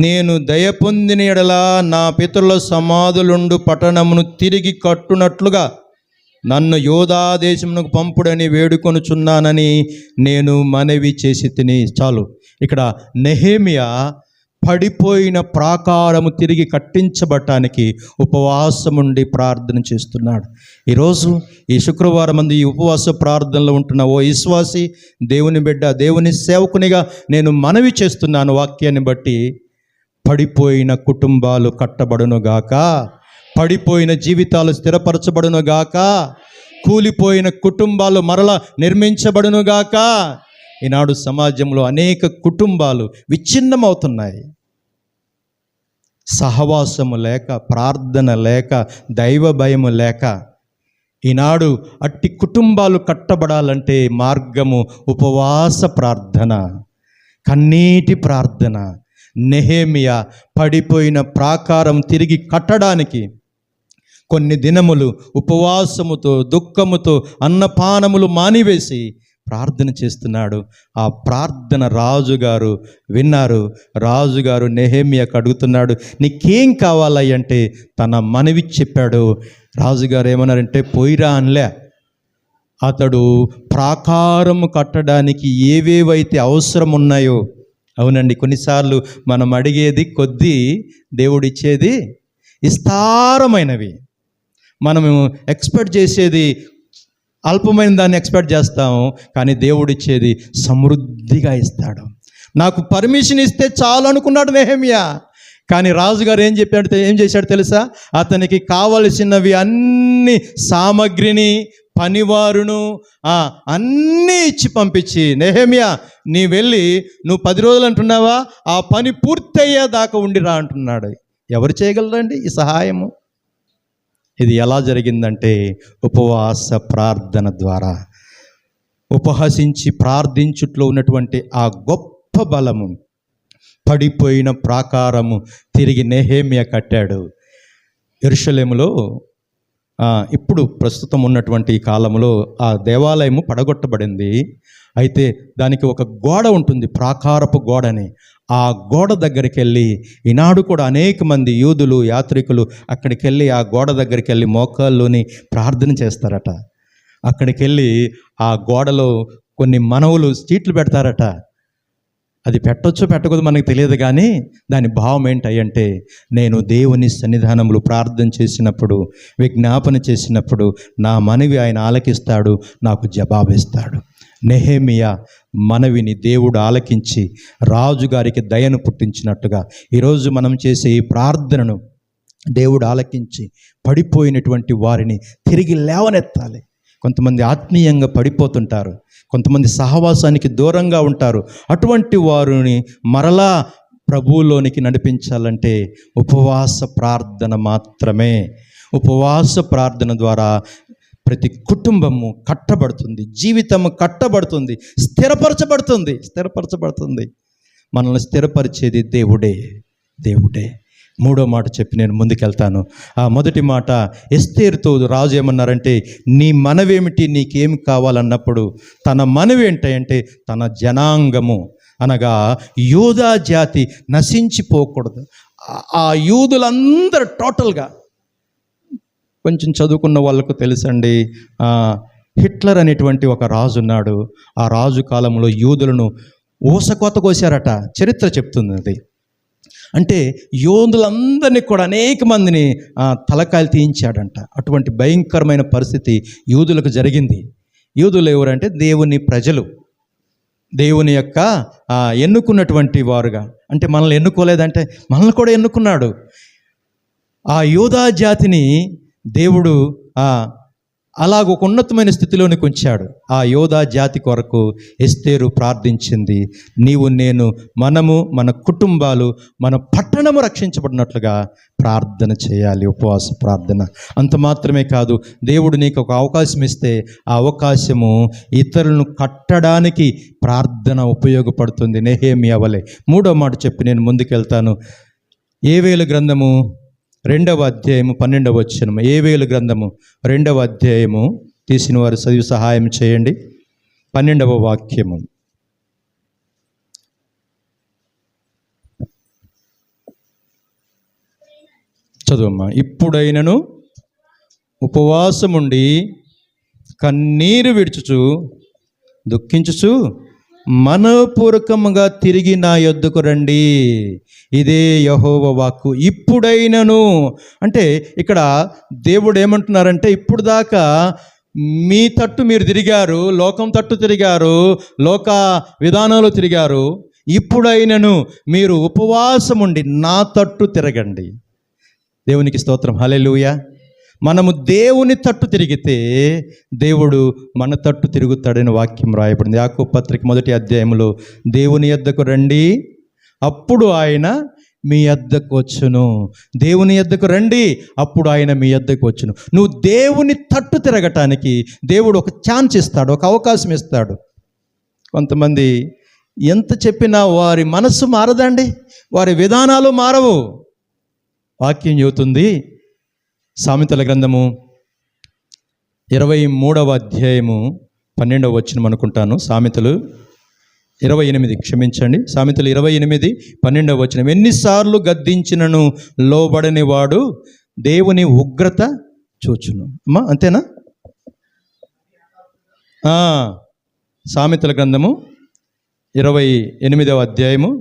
నేను దయ పొందిన ఎడల నా పితరుల సమాధులుండు పట్టణమును తిరిగి కట్టునట్లుగా నన్ను యోధా దేశమునకు పంపుడని వేడుకొనుచున్నానని నేను మనవి చేసి తిని. చాలు. ఇక్కడ నెహెమ్యా పడిపోయిన ప్రాకారము తిరిగి కట్టించబడటానికి ఉపవాసముండి ప్రార్థన చేస్తున్నాడు. ఈరోజు ఈ శుక్రవారం మంది ఈ ఉపవాస ప్రార్థనలో ఉంటున్న ఓ విశ్వాసి, దేవుని బిడ్డ, దేవుని సేవకునిగా నేను మనవి చేస్తున్నాను, వాక్యాన్ని బట్టి పడిపోయిన కుటుంబాలు కట్టబడునుగాక, పడిపోయిన జీవితాలు స్థిరపరచబడునుగాక, కూలిపోయిన కుటుంబాలు మరలా నిర్మించబడునుగాక. ఈనాడు సమాజంలో అనేక కుటుంబాలు విచ్ఛిన్నమవుతున్నాయి. సహవాసము లేక, ప్రార్థన లేక, దైవ భయము లేక. ఈనాడు అట్టి కుటుంబాలు కట్టబడాలంటే మార్గము ఉపవాస ప్రార్థన, కన్నీటి ప్రార్థన. నెహెమ్యా పడిపోయిన ప్రాకారం తిరిగి కట్టడానికి కొన్ని దినములు ఉపవాసముతో, దుఃఖముతో, అన్నపానములు మానివేసి ప్రార్థన చేస్తున్నాడు. ఆ ప్రార్థన రాజుగారు విన్నారు. రాజుగారు నెహెమ్యాకు అడుగుతున్నాడు, నీకేం కావాలంటే తన మనవి చెప్పాడు. రాజుగారు ఏమన్నారంటే, పోయిరా అనలే. అతడు ప్రాకారము కట్టడానికి ఏవేవైతే అవసరం ఉన్నాయో, అవునండి, కొన్నిసార్లు మనం అడిగేది కొద్దీ, దేవుడిచ్చేది విస్తారమైనవి. మనము ఎక్స్పెక్ట్ చేసేది అల్పమైన దాన్ని ఎక్స్పెక్ట్ చేస్తాము, కానీ దేవుడిచ్చేది సమృద్ధిగా ఇస్తాడు. నాకు పర్మిషన్ ఇస్తే చాలు అనుకున్నాడు నెహెమ్యా. కానీ రాజుగారు ఏం చేశాడు తెలుసా? అతనికి కావలసినవి అన్ని సామగ్రిని, పనివారును అన్నీ ఇచ్చి పంపించి, నెహెమ్యా నీ వెళ్ళి నువ్వు 10 రోజులు అంటున్నావా, ఆ పని పూర్తయ్యేదాకా ఉండిరా అంటున్నాడు. ఎవరు చేయగలరండి ఈ సహాయము? ఇది ఎలా జరిగిందంటే ఉపవాస ప్రార్థన ద్వారా. ఉపహసించి ప్రార్థించుట్లో ఉన్నటువంటి ఆ గొప్ప బలము, పడిపోయిన ప్రాకారము తిరిగి నెహెమ్యా కట్టాడు. యెరూషలేములో ఇప్పుడు ప్రస్తుతం ఉన్నటువంటి ఈ కాలంలో ఆ దేవాలయము పడగొట్టబడింది. అయితే దానికి ఒక గోడ ఉంటుంది, ప్రాకారపు గోడని. ఆ గోడ దగ్గరికి వెళ్ళి ఈనాడు కూడా అనేక మంది యూదులు, యాత్రికులు అక్కడికి వెళ్ళి ఆ గోడ దగ్గరికి వెళ్ళి మోకాల్లోని ప్రార్థన చేస్తారట. అక్కడికి వెళ్ళి ఆ గోడలో కొన్ని మనవులు, చీట్లు పెడతారట. అది పెట్టొచ్చు పెట్టకూడదు మనకు తెలియదు, కానీ దాని భావం ఏంటంటే, నేను దేవుని సన్నిధానంలో ప్రార్థన చేసినప్పుడు, విజ్ఞాపన చేసినప్పుడు నా మనవి ఆయన ఆలకిస్తాడు, నాకు జవాబిస్తాడు. నెహెమియా మనవిని దేవుడు ఆలకించి రాజుగారికి దయను పుట్టించినట్టుగా ఈరోజు మనం చేసే ఈ ప్రార్థనను దేవుడు ఆలకించి పడిపోయినటువంటి వారిని తిరిగి లేవనెత్తాలి. కొంతమంది ఆత్మీయంగా పడిపోతుంటారు, కొంతమంది సహవాసానికి దూరంగా ఉంటారు. అటువంటి వారిని మరలా ప్రభువులోనికి నడిపించాలంటే ఉపవాస ప్రార్థన మాత్రమే. ఉపవాస ప్రార్థన ద్వారా ప్రతి కుటుంబము కట్టబడుతుంది, జీవితము కట్టబడుతుంది, స్థిరపరచబడుతుంది. మనల్ని స్థిరపరిచేది దేవుడే. మూడో మాట చెప్పి నేను ముందుకెళ్తాను. ఆ మొదటి మాట, ఎస్తేరుతో రాజు ఏమన్నారంటే, నీ మనవేమిటి, నీకేమి కావాలన్నప్పుడు తన మనవి ఏంటంటే తన జనాంగము అనగా యూదా జాతి నశించిపోకూడదు. ఆ యూదులందరూ టోటల్గా, కొంచెం చదువుకున్న వాళ్ళకు తెలుసండి, హిట్లర్ అనేటువంటి ఒక రాజు ఉన్నాడు. ఆ రాజు కాలంలో యూదులను ఊసకోత కోసారట, చరిత్ర చెప్తుంది అది. అంటే యోధులందరినీ కూడా అనేక మందిని తలకాయలు తీయించాడంట. అటువంటి భయంకరమైన పరిస్థితి యూదులకు జరిగింది. యూదులు ఎవరంటే దేవుని ప్రజలు, దేవుని యొక్క ఎన్నుకున్నటువంటి వారుగా. అంటే మనల్ని ఎన్నుకోలేదంటే మనల్ని కూడా ఎన్నుకున్నాడు. ఆ యూదా జాతిని దేవుడు అలాగ ఒక ఉన్నతమైన స్థితిలోనికి ఉంచాడు. ఆ యోధా జాతి కొరకు ఎస్తేరు ప్రార్థించింది, నీవు నేను మనము మన కుటుంబాలు మన పట్టణము రక్షించబడినట్లుగా ప్రార్థన చేయాలి. ఉపవాస ప్రార్థన. అంత మాత్రమే కాదు, దేవుడు నీకు ఒక అవకాశం ఇస్తే ఆ అవకాశము ఇతరులను కట్టడానికి ప్రార్థన ఉపయోగపడుతుంది. నెహెమియా వలె. మూడో మాట చెప్పి నేను ముందుకెళ్తాను. యేవేలు గ్రంథము 2వ అధ్యాయము 12వ వచనం. యేవేలు గ్రంథము 2వ అధ్యాయము తీసిన వారు చదివి సహాయం చేయండి. 12వ వాక్యము. చదువమ్మా. ఇప్పుడైనను ఉపవాసముండి కన్నీరు విడుచుచు దుఃఖించుచు మనపూర్వకముగా తిరిగి నా యొద్దకు రండి, ఇదే యెహోవా వాక్కు. ఇప్పుడైనను అంటే ఇక్కడ దేవుడు ఏమంటున్నారంటే, ఇప్పుడు దాకా మీ తట్టు మీరు తిరిగారు, లోకం తట్టు తిరిగారు, లోక విధానాలు తిరిగారు. ఇప్పుడైనను మీరు ఉపవాసం ఉండి నా తట్టు తిరగండి. దేవునికి స్తోత్రం. హల్లెలూయా. మనము దేవుని తట్టు తిరిగితే దేవుడు మన తట్టు తిరుగుతాడని వాక్యం రాయబడింది. యాకోబు పత్రిక 1వ అధ్యాయంలో, దేవుని యొద్దకు రండి అప్పుడు ఆయన మీ యొద్దకు వచ్చును. దేవుని యొద్దకు రండి అప్పుడు ఆయన మీ యొద్దకు వచ్చును. నువ్వు దేవుని తట్టు తిరగటానికి దేవుడు ఒక ఛాన్స్ ఇస్తాడు, ఒక అవకాశం ఇస్తాడు. కొంతమంది ఎంత చెప్పినా వారి మనస్సు మారదండి, వారి విధానాలు మారవు. వాక్యం చెబుతుంది, సామెతల గ్రంథము 23వ అధ్యాయము 12వ వచనం అనుకుంటాను. సామెతలు 28, క్షమించండి, సామెతలు 28, 12వ వచనం. ఎన్నిసార్లు గద్దించినను లోబడని వాడు దేవుని ఉగ్రత చూచును. అమ్మా అంతేనా? సామెతల గ్రంథము 28వ అధ్యాయము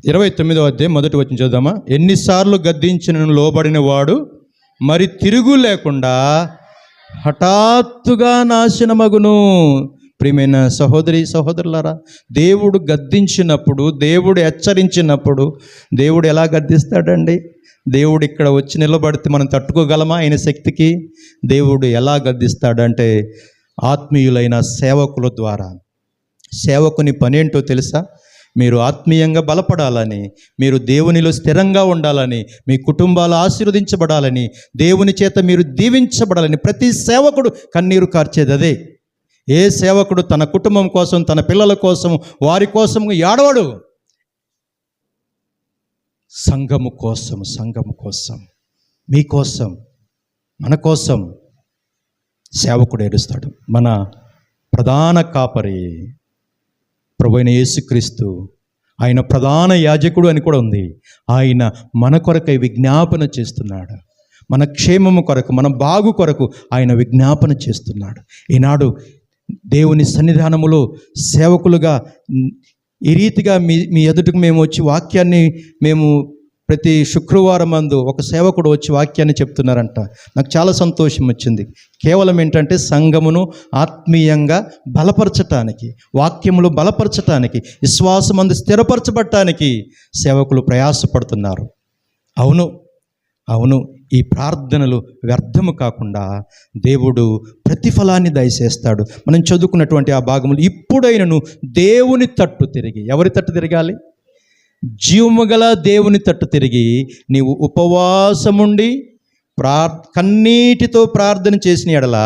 29వ అధ్యాయం 1వ వచనం చూద్దామా. ఎన్నిసార్లు గద్దించిన లోబడిన వాడు మరి తిరుగు లేకుండా హఠాత్తుగా నాశనమగును. ప్రియమైన సహోదరి సహోదరులారా, దేవుడు గద్దించినప్పుడు, దేవుడు హెచ్చరించినప్పుడు, దేవుడు ఎలా గద్దిస్తాడండి? దేవుడు ఇక్కడ వచ్చి నిలబడితే మనం తట్టుకోగలమా ఆయన శక్తికి? దేవుడు ఎలా గద్దిస్తాడంటే ఆత్మీయులైన సేవకుల ద్వారా. సేవకుని పని ఏంటో తెలుసా? మీరు ఆత్మీయంగా బలపడాలని, మీరు దేవునిలో స్థిరంగా ఉండాలని, మీ కుటుంబాలు ఆశీర్వదించబడాలని, దేవుని చేత మీరు దీవించబడాలని ప్రతి సేవకుడు కన్నీరు కార్చేది అదే. ఏ సేవకుడు తన కుటుంబం కోసం, తన పిల్లల కోసం, వారి కోసం ఏడవడు. సంఘము కోసం, మీకోసం, మన కోసం సేవకుడు ఏడుస్తాడు. మన ప్రధాన కాపరి ప్రభువైన యేసుక్రీస్తు ఆయన ప్రధాన యాజకుడు అని కూడా ఉంది. ఆయన మన కొరకై విజ్ఞాపన చేస్తున్నాడు. మన క్షేమము కొరకు, మన బాగు కొరకు ఆయన విజ్ఞాపన చేస్తున్నాడు. ఈనాడు దేవుని సన్నిధానములో సేవకులుగా ఈ రీతిగా మీ ఎదుటికి మేము వచ్చి వాక్యాన్ని మేము ప్రతి శుక్రవారం మందు ఒక సేవకుడు వచ్చి వాక్యాన్ని చెప్తున్నారంట. నాకు చాలా సంతోషం వచ్చింది. కేవలం ఏంటంటే సంఘమును ఆత్మీయంగా బలపరచటానికి, వాక్యములు బలపరచటానికి, విశ్వాసమందు స్థిరపరచబడటానికి సేవకులు ప్రయాసపడుతున్నారు. అవును, ఈ ప్రార్థనలు వ్యర్థము కాకుండా దేవుడు ప్రతిఫలాన్ని దయచేస్తాడు. మనం చదువుకున్నటువంటి ఆ భాగములు, ఇప్పుడైనను దేవుని తట్టు తిరిగి, ఎవరి తట్టు తిరగాలి? జీవము గల దేవుని తట్టు తిరిగి నీవు ఉపవాసముండి కన్నీటితో ప్రార్థన చేసిన యెడల,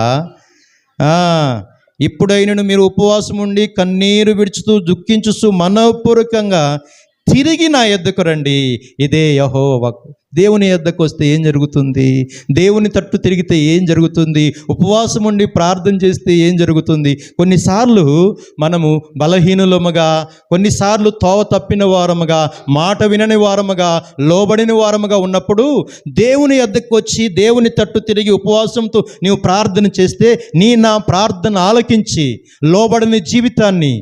ఇప్పుడైనను మీరు ఉపవాసముండి కన్నీరు విడుచుతూ దుఃఖించుతూ మనఃపూర్వకంగా తిరిగి నా యొద్దకు రండి. ఇదే యెహోవా. దేవుని యొద్దకు వస్తే ఏం జరుగుతుంది? దేవుని తట్టు తిరిగితే ఏం జరుగుతుంది? ఉపవాసం ఉండి ప్రార్థన చేస్తే ఏం జరుగుతుంది? కొన్నిసార్లు మనము బలహీనులముగా, కొన్నిసార్లు తోవ తప్పిన వారముగా, మాట వినని వారముగా, లోబడిన వారముగా ఉన్నప్పుడు దేవుని యొద్దకు వచ్చి దేవుని తట్టు తిరిగి ఉపవాసంతో నీవు ప్రార్థన చేస్తే నా ప్రార్థన ఆలకించి లోబడని జీవితాన్ని,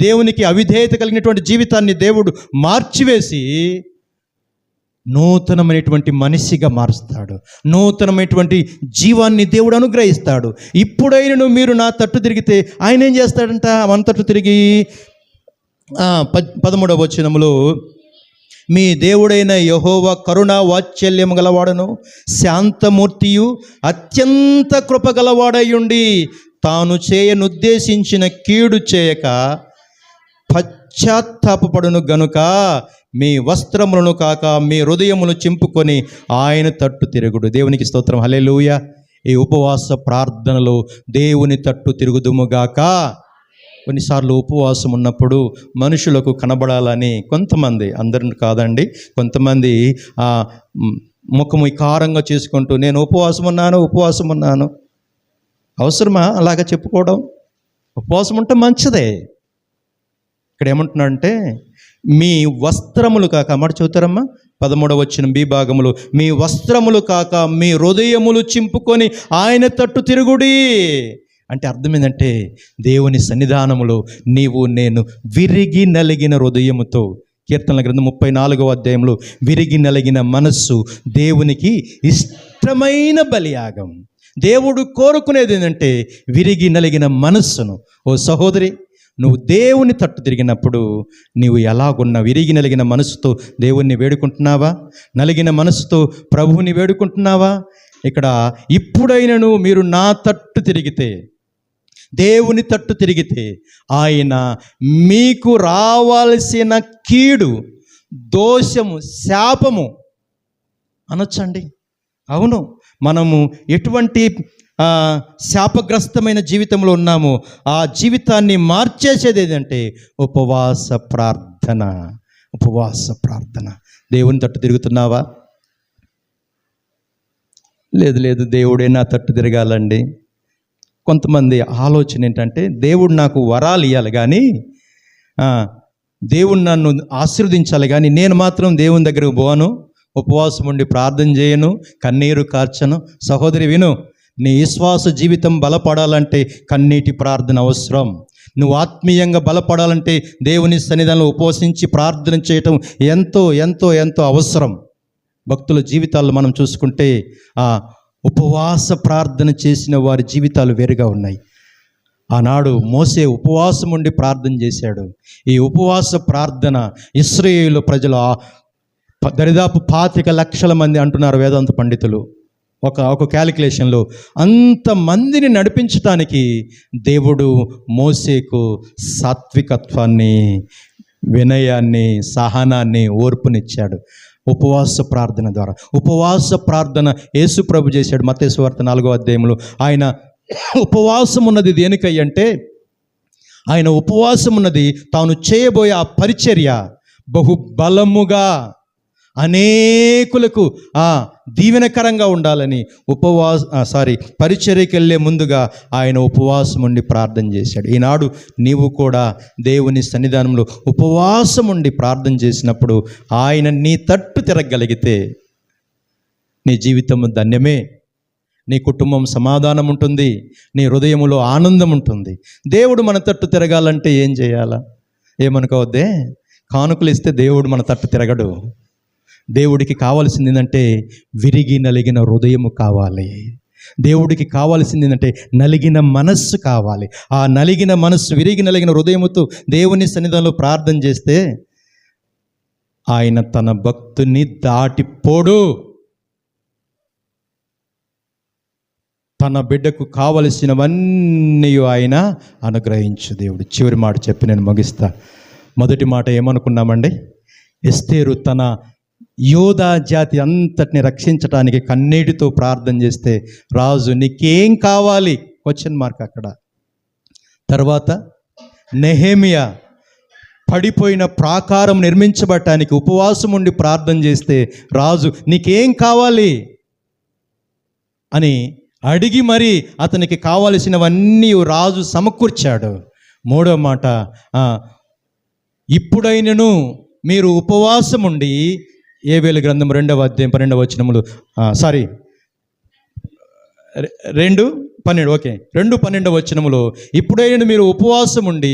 దేవునికి అవిధేయత కలిగినటువంటి జీవితాన్ని దేవుడు మార్చివేసి నూతనమైనటువంటి మనిషిగా మారుస్తాడు. నూతనమైనటువంటి జీవాన్ని దేవుడు అనుగ్రహిస్తాడు. ఇప్పుడైనా మీరు నా తట్టు తిరిగితే ఆయన ఏం చేస్తాడంట? మన తట్టు తిరిగి 13వ వచనములో, మీ దేవుడైన యెహోవా కరుణా వాత్సల్యము గలవాడను, శాంతమూర్తియు, అత్యంత కృప గలవాడయుండి తాను చేయనుద్దేశించిన కీడు చేయక పశ్చాత్తాపపడును గనుక మీ వస్త్రములను కాక మీ హృదయమును చింపుకొని ఆయన తట్టు తిరుగుడు. దేవునికి స్తోత్రం, హల్లెలూయా. ఈ ఉపవాస ప్రార్థనలో దేవుని తట్టు తిరుగుదుముగాక. కొన్నిసార్లు ఉపవాసం ఉన్నప్పుడు మనుషులకు కనబడాలని కొంతమంది, అందరిని కాదండి, కొంతమంది ముఖము వికారంగా చేసుకుంటూ నేను ఉపవాసం ఉన్నాను. అవసరమా అలాగా చెప్పుకోవడం? ఉపవాసం ఉంటే మంచిదే. ఇక్కడ ఏమంటున్నాడంటే, మీ వస్త్రములు కాక, మాట చదువుతారమ్మా 13వ వచనం బి భాగములు, మీ వస్త్రములు కాక మీ హృదయములు చింపుకొని ఆయన తట్టు తిరుగుడి. అంటే అర్థం ఏంటంటే, దేవుని సన్నిధానములో నేను విరిగి నలిగిన హృదయముతో, కీర్తనల గ్రంథం 34వ అధ్యాయంలో, విరిగి నలిగిన మనస్సు దేవునికి ఇష్టమైన బలియాగం. దేవుడు కోరుకునేది ఏంటంటే విరిగి నలిగిన మనస్సును. ఓ సహోదరి, నువ్వు దేవుని తట్టు తిరిగినప్పుడు నీవు ఎలాగున్నా విరిగి నలిగిన మనసుతో దేవుణ్ణి వేడుకుంటున్నావా? నలిగిన మనసుతో ప్రభువుని వేడుకుంటున్నావా? ఇక్కడ ఇప్పుడైనను మీరు నా తట్టు తిరిగితే, దేవుని తట్టు తిరిగితే ఆయన మీకు రావాల్సిన కీడు, దోషము, శాపము అనొచ్చండి. అవును, మనము ఎటువంటి శాపగ్రస్తమైన జీవితంలో ఉన్నాము, ఆ జీవితాన్ని మార్చేసేది ఏదంటే ఉపవాస ప్రార్థన. దేవుని తట్టు తిరుగుతున్నావా? లేదు దేవుడే నా తట్టు తిరగాలండి. కొంతమంది ఆలోచన ఏంటంటే, దేవుడు నాకు వరాలు ఇవ్వాలి కానీ, దేవుడు నన్ను ఆశీర్వదించాలి కానీ నేను మాత్రం దేవుని దగ్గరకు పోను, ఉపవాసం ఉండి ప్రార్థన చేయను, కన్నీరు కార్చను. సహోదరి విను, నీ విశ్వాస జీవితం బలపడాలంటే కన్నీటి ప్రార్థన అవసరం. నువ్వు ఆత్మీయంగా బలపడాలంటే దేవుని సన్నిధానంలో ఉపవసించి ప్రార్థన చేయటం ఎంతో ఎంతో ఎంతో అవసరం. భక్తుల జీవితాల్లో మనం చూసుకుంటే ఉపవాస ప్రార్థన చేసిన వారి జీవితాలు వేరుగా ఉన్నాయి. ఆనాడు మోసే ఉపవాసం ఉండి ప్రార్థన చేశాడు. ఈ ఉపవాస ప్రార్థన ఇశ్రాయేలు ప్రజలు దరిదాపు 25 లక్షల మంది అంటున్నారు వేదాంత పండితులు. ఒక క్యాలిక్యులేషన్లో అంతమందిని నడిపించడానికి దేవుడు మోసేకు సాత్వికత్వాన్ని, వినయాన్ని, సహనాన్ని, ఓర్పునిచ్చాడు ఉపవాస ప్రార్థన ద్వారా. ఉపవాస ప్రార్థన యేసు ప్రభు చేశాడు. మత్తయి సువార్త 4వ అధ్యాయంలో ఆయన ఉపవాసం ఉన్నది దేనికయ్యంటే, ఆయన ఉపవాసం ఉన్నది తాను చేయబోయే ఆ పరిచర్య బహుబలముగా, అనేకులకు దీవెనకరంగా ఉండాలని పరిచర్యకి వెళ్ళే ముందుగా ఆయన ఉపవాసం ఉండి ప్రార్థన చేశాడు. ఈనాడు నీవు కూడా దేవుని సన్నిధానంలో ఉపవాసం ఉండి ప్రార్థన చేసినప్పుడు ఆయన నీ తట్టు తిరగగలిగితే నీ జీవితం ధన్యమే. నీ కుటుంబం సమాధానం ఉంటుంది, నీ హృదయములో ఆనందం ఉంటుంది. దేవుడు మన తట్టు తిరగాలంటే ఏం చేయాలా? ఏమనుకోవద్దే, కానుకలు ఇస్తే దేవుడు మన తట్టు తిరగడు. దేవుడికి కావాల్సింది ఏంటంటే విరిగి నలిగిన హృదయము కావాలి. దేవుడికి కావాల్సింది ఏంటంటే నలిగిన మనస్సు కావాలి. ఆ నలిగిన మనస్సు, విరిగి నలిగిన హృదయముతో దేవుని సన్నిధానంలో ప్రార్థన చేస్తే ఆయన తన భక్తుని దాటిపోడు. తన బిడ్డకు కావలసినవన్నీ ఆయన అనుగ్రహించు దేవుడు. చివరి మాట చెప్పి నేను ముగిస్తా. మొదటి మాట ఏమనుకున్నామండి? ఎస్తేరు తన యోధా జాతి అంతటిని రక్షించడానికి కన్నీటితో ప్రార్థన చేస్తే రాజు నీకేం కావాలి? క్వశ్చన్ మార్క్ అక్కడ. తర్వాత నెహెమియా పడిపోయిన ప్రాకారం నిర్మించబడటానికి ఉపవాసం ఉండి ప్రార్థన చేస్తే రాజు నీకేం కావాలి అని అడిగి మరి అతనికి కావలసినవన్నీ రాజు సమకూర్చాడు. మూడో మాట, ఇప్పుడైనను మీరు ఉపవాసం ఉండి, యోవేలు గ్రంథం 2వ అధ్యాయం 12వ వచనములు 2:12 వచనములో, ఇప్పుడైనా మీరు ఉపవాసం ఉండి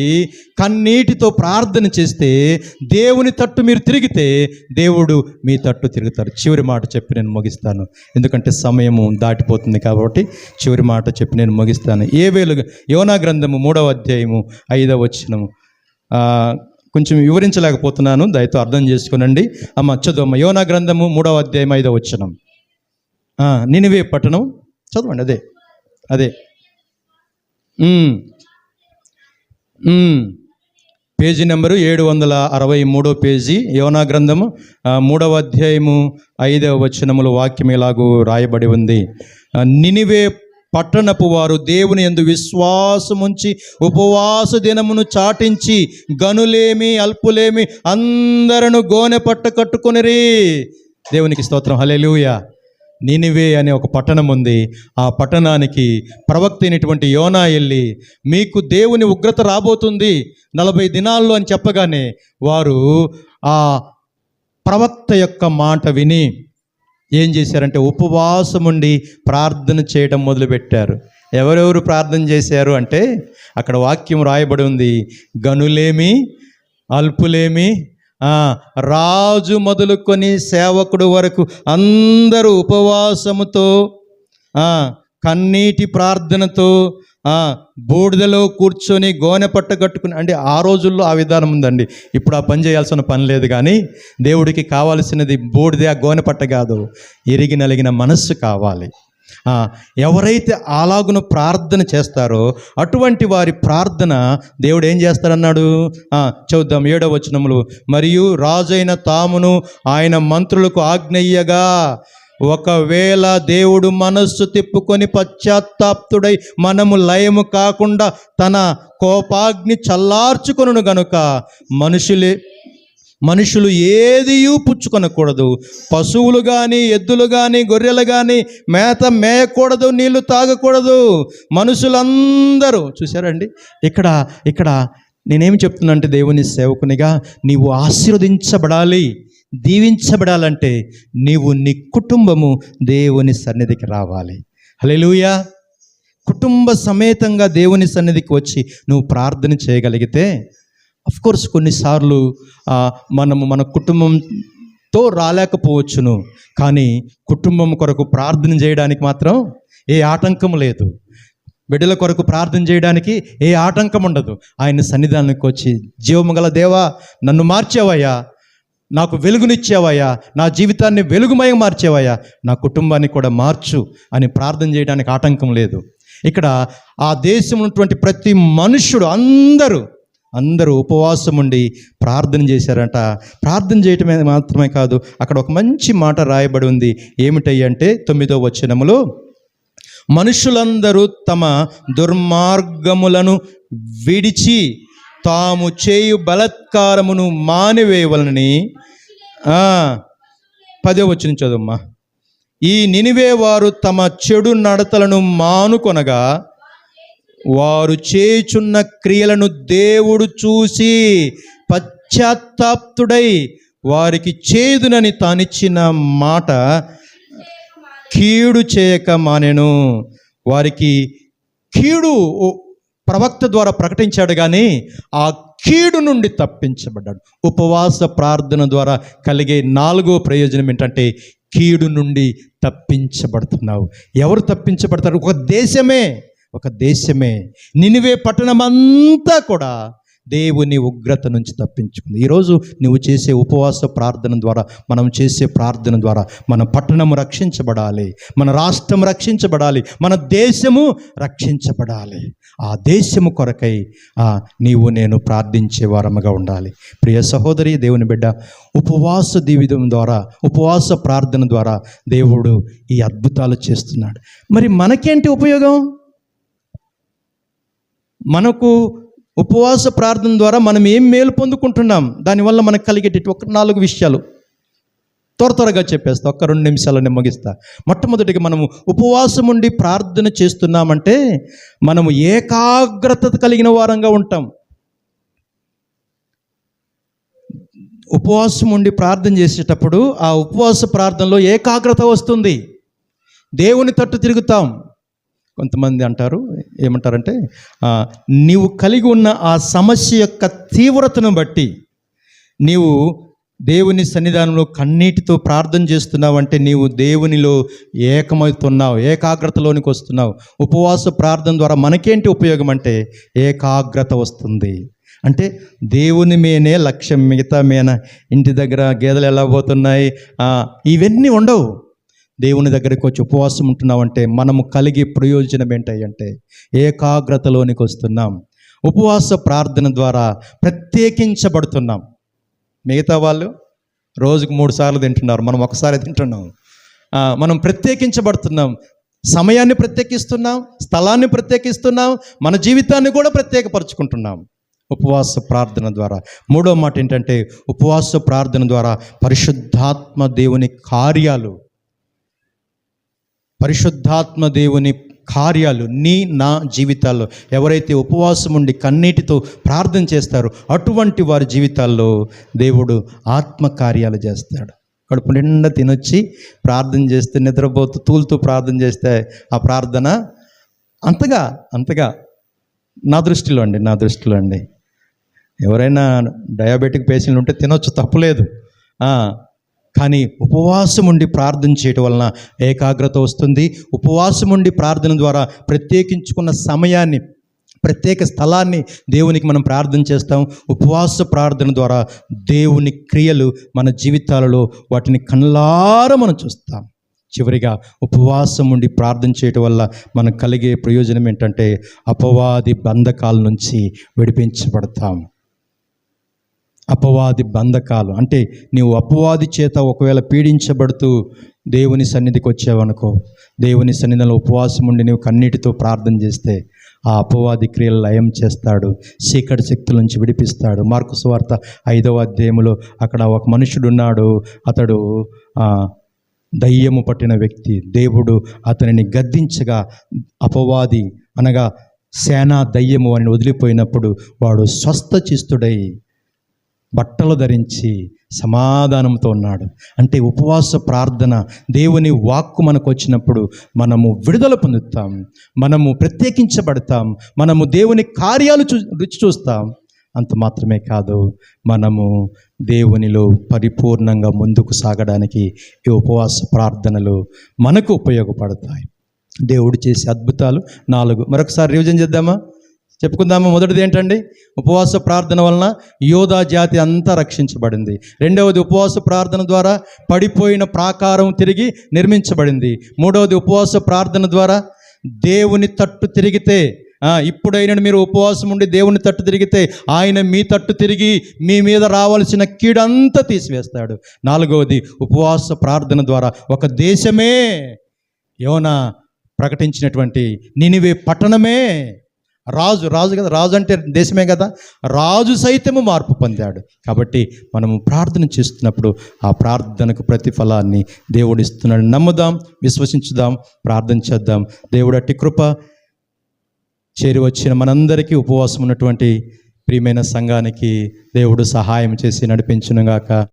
కన్నీటితో ప్రార్థన చేస్తే దేవుని తట్టు మీరు తిరిగితే దేవుడు మీ తట్టు తిరుగుతారు. చివరి మాట చెప్పి నేను ముగిస్తాను, ఎందుకంటే సమయము దాటిపోతుంది కాబట్టి చివరి మాట చెప్పి నేను ముగిస్తాను. యోనా గ్రంథము 3వ అధ్యాయము 5వ వచనము కొంచెం వివరించలేకపోతున్నాను, దయతో అర్థం చేసుకునండి. చదువు యోనా గ్రంథము 3వ అధ్యాయం 5వ వచనం. నినివే పట్టణం చదవండి. అదే పేజీ నెంబరు 763 పేజీ, యోనా గ్రంథము 3వ అధ్యాయము 5వ వచనములు వాక్యం ఇలాగూ రాయబడి ఉంది. నినివే పట్టణపు వారు దేవుని యందు విశ్వాసముంచి ఉపవాస దినమును చాటించి గనులేమి అల్పులేమి అందరను గోనె పట్ట కట్టుకొనిరి. దేవునికి స్తోత్రం, హల్లెలూయా. నినివే అనే ఒక పట్టణం ఉంది. ఆ పట్టణానికి ప్రవక్త అయినటువంటి యోనా వెళ్ళి మీకు దేవుని ఉగ్రత రాబోతుంది 40 దినాల్లో అని చెప్పగానే వారు ఆ ప్రవక్త యొక్క మాట విని ఏం చేశారంటే ఉపవాసం ఉండి ప్రార్థన చేయడం మొదలుపెట్టారు. ఎవరెవరు ప్రార్థన చేశారు అంటే అక్కడ వాక్యం రాయబడి ఉంది, గనులేమి అల్పులేమి రాజు మొదలుకొని సేవకుడు వరకు అందరూ ఉపవాసముతో కన్నీటి ప్రార్థనతో బూడిదలో కూర్చొని గోనె పట్ట కట్టుకుని, అంటే ఆ రోజుల్లో ఆ విధానం ఉందండి. ఇప్పుడు ఆ పని చేయాల్సిన పని లేదు. కానీ దేవుడికి కావాల్సినది బూడిద, గోనె పట్ట కాదు, ఎరిగి నలిగిన మనస్సు కావాలి. ఎవరైతే అలాగును ప్రార్థన చేస్తారో అటువంటి వారి ప్రార్థన దేవుడు ఏం చేస్తారన్నాడు? చూద్దాం 7వ వచనములు. మరియు రాజైన తామును ఆయన మంత్రులకు ఆజ్ఞయ్యగా, ఒకవేళ దేవుడు మనస్సు తిప్పుకొని పశ్చాత్తాప్తుడై మనము లయము కాకుండా తన కోపాగ్ని చల్లార్చుకొనును గనుక మనుషులు ఏదియూ పుచ్చుకొనకూడదు, పశువులు కానీ ఎద్దులు కానీ గొర్రెలు కానీ మేత మేయకూడదు, నీళ్లు తాగకూడదు. మనుషులందరూ చూశారండి. ఇక్కడ నేనేమి చెప్తున్నా అంటే దేవుని సేవకునిగా నీవు ఆశీర్వదించబడాలి, దీవించబడాలంటే నీవు నీ కుటుంబము దేవుని సన్నిధికి రావాలి. హల్లెలూయా. కుటుంబ సమేతంగా దేవుని సన్నిధికి వచ్చి నువ్వు ప్రార్థన చేయగలిగితే, అఫ్కోర్స్ కొన్నిసార్లు మనము మన కుటుంబంతో రాలేకపోవచ్చును, కానీ కుటుంబం కొరకు ప్రార్థన చేయడానికి మాత్రం ఏ ఆటంకం లేదు. బిడ్డల కొరకు ప్రార్థన చేయడానికి ఏ ఆటంకం ఉండదు. ఆయన సన్నిధానానికి వచ్చి, జీవము గల దేవా, నన్ను మార్చేవయ్యా, నాకు వెలుగునిచ్చేవయ్యా, నా జీవితాన్ని వెలుగుమయం మార్చేవయ్యా, నా కుటుంబాన్ని కూడా మార్చు అని ప్రార్థన చేయడానికి ఆటంకం లేదు. ఇక్కడ ఆ దేశంలో ఉన్నటువంటి ప్రతి మనుష్యుడు అందరూ ఉపవాసం ఉండి ప్రార్థన చేశారంట. ప్రార్థన చేయటమే మాత్రమే కాదు, అక్కడ ఒక మంచి మాట రాయబడి ఉంది. ఏమిటంటే 9వ వచనములో, మనుషులందరూ తమ దుర్మార్గములను విడిచి తాము చేయు బలాత్కారమును మానివేయవలనని 10వ వచనం చదువమ్మా. ఈ నినివే వారు తమ చెడు నడతలను మానుకొనగా వారు చేయుచున్న క్రియలను దేవుడు చూసి పశ్చాత్తాప్తుడై వారికి చేదునని తానిచ్చిన మాట కీడు చేయక మానెను. వారికి కీడు ప్రవక్త ద్వారా ప్రకటించాడు, కానీ ఆ కీడు నుండి తప్పించబడ్డాడు. ఉపవాస ప్రార్థన ద్వారా కలిగే 4వ ప్రయోజనం ఏంటంటే కీడు నుండి తప్పించబడుతున్నావు. ఎవరు తప్పించబడతారు? ఒక దేశమే నినివే పట్టణమంతా కూడా దేవుని ఉగ్రత నుంచి తప్పించుకుంది. ఈరోజు నువ్వు చేసే ఉపవాస ప్రార్థన ద్వారా, మనం చేసే ప్రార్థన ద్వారా మన పట్టణము రక్షించబడాలి, మన రాష్ట్రం రక్షించబడాలి, మన దేశము రక్షించబడాలి. ఆ దేశము కొరకై నీవు నేను ప్రార్థించే వారముగా ఉండాలి. ప్రియ సహోదరి, దేవుని బిడ్డ, ఉపవాస జీవితం ద్వారా, ఉపవాస ప్రార్థన ద్వారా దేవుడు ఈ అద్భుతాలు చేస్తున్నాడు. మరి మనకేంటి ఉపయోగం? మనకు ఉపవాస ప్రార్థన ద్వారా మనం ఏం మేలు పొందుకుంటున్నాం? దానివల్ల మనకు కలిగేటి ఒక 4 విషయాలు త్వరగా చెప్పేస్తా. 1-2 నిమిషాలు ముగిస్తా. మొట్టమొదటిగా, మనము ఉపవాసం ఉండి ప్రార్థన చేస్తున్నామంటే మనము ఏకాగ్రత కలిగిన వారంగా ఉంటాం. ఉపవాసం ఉండి ప్రార్థన చేసేటప్పుడు ఆ ఉపవాస ప్రార్థనలో ఏకాగ్రత వస్తుంది. దేవుని తట్టు తిరుగుతాం. కొంతమంది ఏమంటారంటే నీవు కలిగి ఉన్న ఆ సమస్య యొక్క తీవ్రతను బట్టి నీవు దేవుని సన్నిధానంలో కన్నీటితో ప్రార్థన చేస్తున్నావంటే నీవు దేవునిలో ఏకమవుతున్నావు, ఏకాగ్రతలోనికి వస్తున్నావు. ఉపవాస ప్రార్థన ద్వారా మనకేంటి ఉపయోగం అంటే ఏకాగ్రత వస్తుంది. అంటే దేవుని మీనే లక్ష్యం, మిగతా మీన ఇంటి దగ్గర గేదెలు ఎలా పోతున్నాయి ఇవన్నీ ఉండవు. దేవుని దగ్గరికి వచ్చి ఉపవాసం ఉంటున్నామంటే మనము కలిగే ప్రయోజనం ఏంటంటే ఏకాగ్రతలోనికి వస్తున్నాం. ఉపవాస ప్రార్థన ద్వారా ప్రత్యేకించబడుతున్నాం. మిగతా వాళ్ళు రోజుకు 3 సార్లు తింటున్నారు, మనం ఒకసారి తింటున్నాం. మనం ప్రత్యేకించబడుతున్నాం. సమయాన్ని ప్రత్యేకిస్తున్నాం, స్థలాన్ని ప్రత్యేకిస్తున్నాం, మన జీవితాన్ని కూడా ప్రత్యేకపరుచుకుంటున్నాం ఉపవాస ప్రార్థన ద్వారా. 3వ మాట ఏంటంటే ఉపవాస ప్రార్థన ద్వారా పరిశుద్ధాత్మ దేవుని కార్యాలు నా జీవితాల్లో ఎవరైతే ఉపవాసం ఉండి కన్నీటితో ప్రార్థన చేస్తారో అటువంటి వారి జీవితాల్లో దేవుడు ఆత్మకార్యాలు చేస్తాడు. కడుపు నిండా తినొచ్చి ప్రార్థన చేస్తే, నిద్రపోతూ తూలుతూ ప్రార్థన చేస్తే ఆ ప్రార్థన అంతగా నా దృష్టిలో అండి ఎవరైనా డయాబెటిక్ పేషెంట్లు ఉంటే తినొచ్చు, తప్పులేదు. కానీ ఉపవాసం ఉండి ప్రార్థన చేయటం వలన ఏకాగ్రత వస్తుంది. ఉపవాసం ఉండి ప్రార్థన ద్వారా ప్రత్యేకించుకున్న సమయాన్ని, ప్రత్యేక స్థలాన్ని దేవునికి మనం ప్రార్థన చేస్తాం. ఉపవాస ప్రార్థన ద్వారా దేవుని క్రియలు మన జీవితాలలో వాటిని కళ్ళారా మనం చూస్తాం. చివరిగా, ఉపవాసం ఉండి ప్రార్థన చేయటం వల్ల మనకు కలిగే ప్రయోజనం ఏంటంటే అపవాది బంధకాల నుంచి విడిపించబడతాం. అపవాది బంధకాలు అంటే నీవు అపవాది చేత ఒకవేళ పీడించబడుతూ దేవుని సన్నిధికి వచ్చావనుకో, దేవుని సన్నిధిలో ఉపవాసం ఉండి నీవు కన్నీటితో ప్రార్థన చేస్తే ఆ అపవాది క్రియలు లయం చేస్తాడు, చీకటి శక్తుల నుంచి విడిపిస్తాడు. మార్కు సువార్త 5వ అధ్యాయంలో అక్కడ ఒక మనుషుడు ఉన్నాడు. అతడు దయ్యము పట్టిన వ్యక్తి. దేవుడు అతనిని గద్దించగా అపవాది అనగా సేనా దయ్యము అని వదిలిపోయినప్పుడు వాడు స్వస్థచిత్తుడై బట్టలు ధరించి సమాధానంతో ఉన్నాడు. అంటే ఉపవాస ప్రార్థన, దేవుని వాక్కు మనకు వచ్చినప్పుడు మనము విడుదల పొందుతాం, మనము ప్రత్యేకించబడతాం, మనము దేవుని కార్యాలు రుచి చూస్తాం. అంత మాత్రమే కాదు, మనము దేవునిలో పరిపూర్ణంగా ముందుకు సాగడానికి ఈ ఉపవాస ప్రార్థనలు మనకు ఉపయోగపడతాయి. దేవుడు చేసే అద్భుతాలు 4. మరొకసారి రివిజన్ చేద్దామా, చెప్పుకుందామా. మొదటిది ఏంటండి? ఉపవాస ప్రార్థన వలన యోధా జాతి అంతా రక్షించబడింది. 2వది, ఉపవాస ప్రార్థన ద్వారా పడిపోయిన ప్రాకారం తిరిగి నిర్మించబడింది. 3వది, ఉపవాస ప్రార్థన ద్వారా దేవుని తట్టు తిరిగితే, ఇప్పుడైనా మీరు ఉపవాసం ఉండి దేవుని తట్టు తిరిగితే ఆయన మీ తట్టు తిరిగి మీ మీద రావాల్సిన కీడంతా తీసివేస్తాడు. 4వది, ఉపవాస ప్రార్థన ద్వారా ఒక దేశమే, యోనా ప్రకటించినటువంటి నినివే పట్టణమే రాజు కదా, రాజు అంటే దేశమే కదా, రాజు సైతము మార్పు పొందాడు. కాబట్టి మనము ప్రార్థన చేస్తున్నప్పుడు ఆ ప్రార్థనకు ప్రతిఫలాన్ని దేవుడు ఇస్తున్నాడు. నమ్ముదాం, విశ్వసించుదాం, ప్రార్థన చేద్దాం. దేవుడు అట్టి కృప చేరి వచ్చిన మనందరికీ, ఉపవాసం ఉన్నటువంటి ప్రియమైన సంఘానికి దేవుడు సహాయం చేసి నడిపించునుగాక.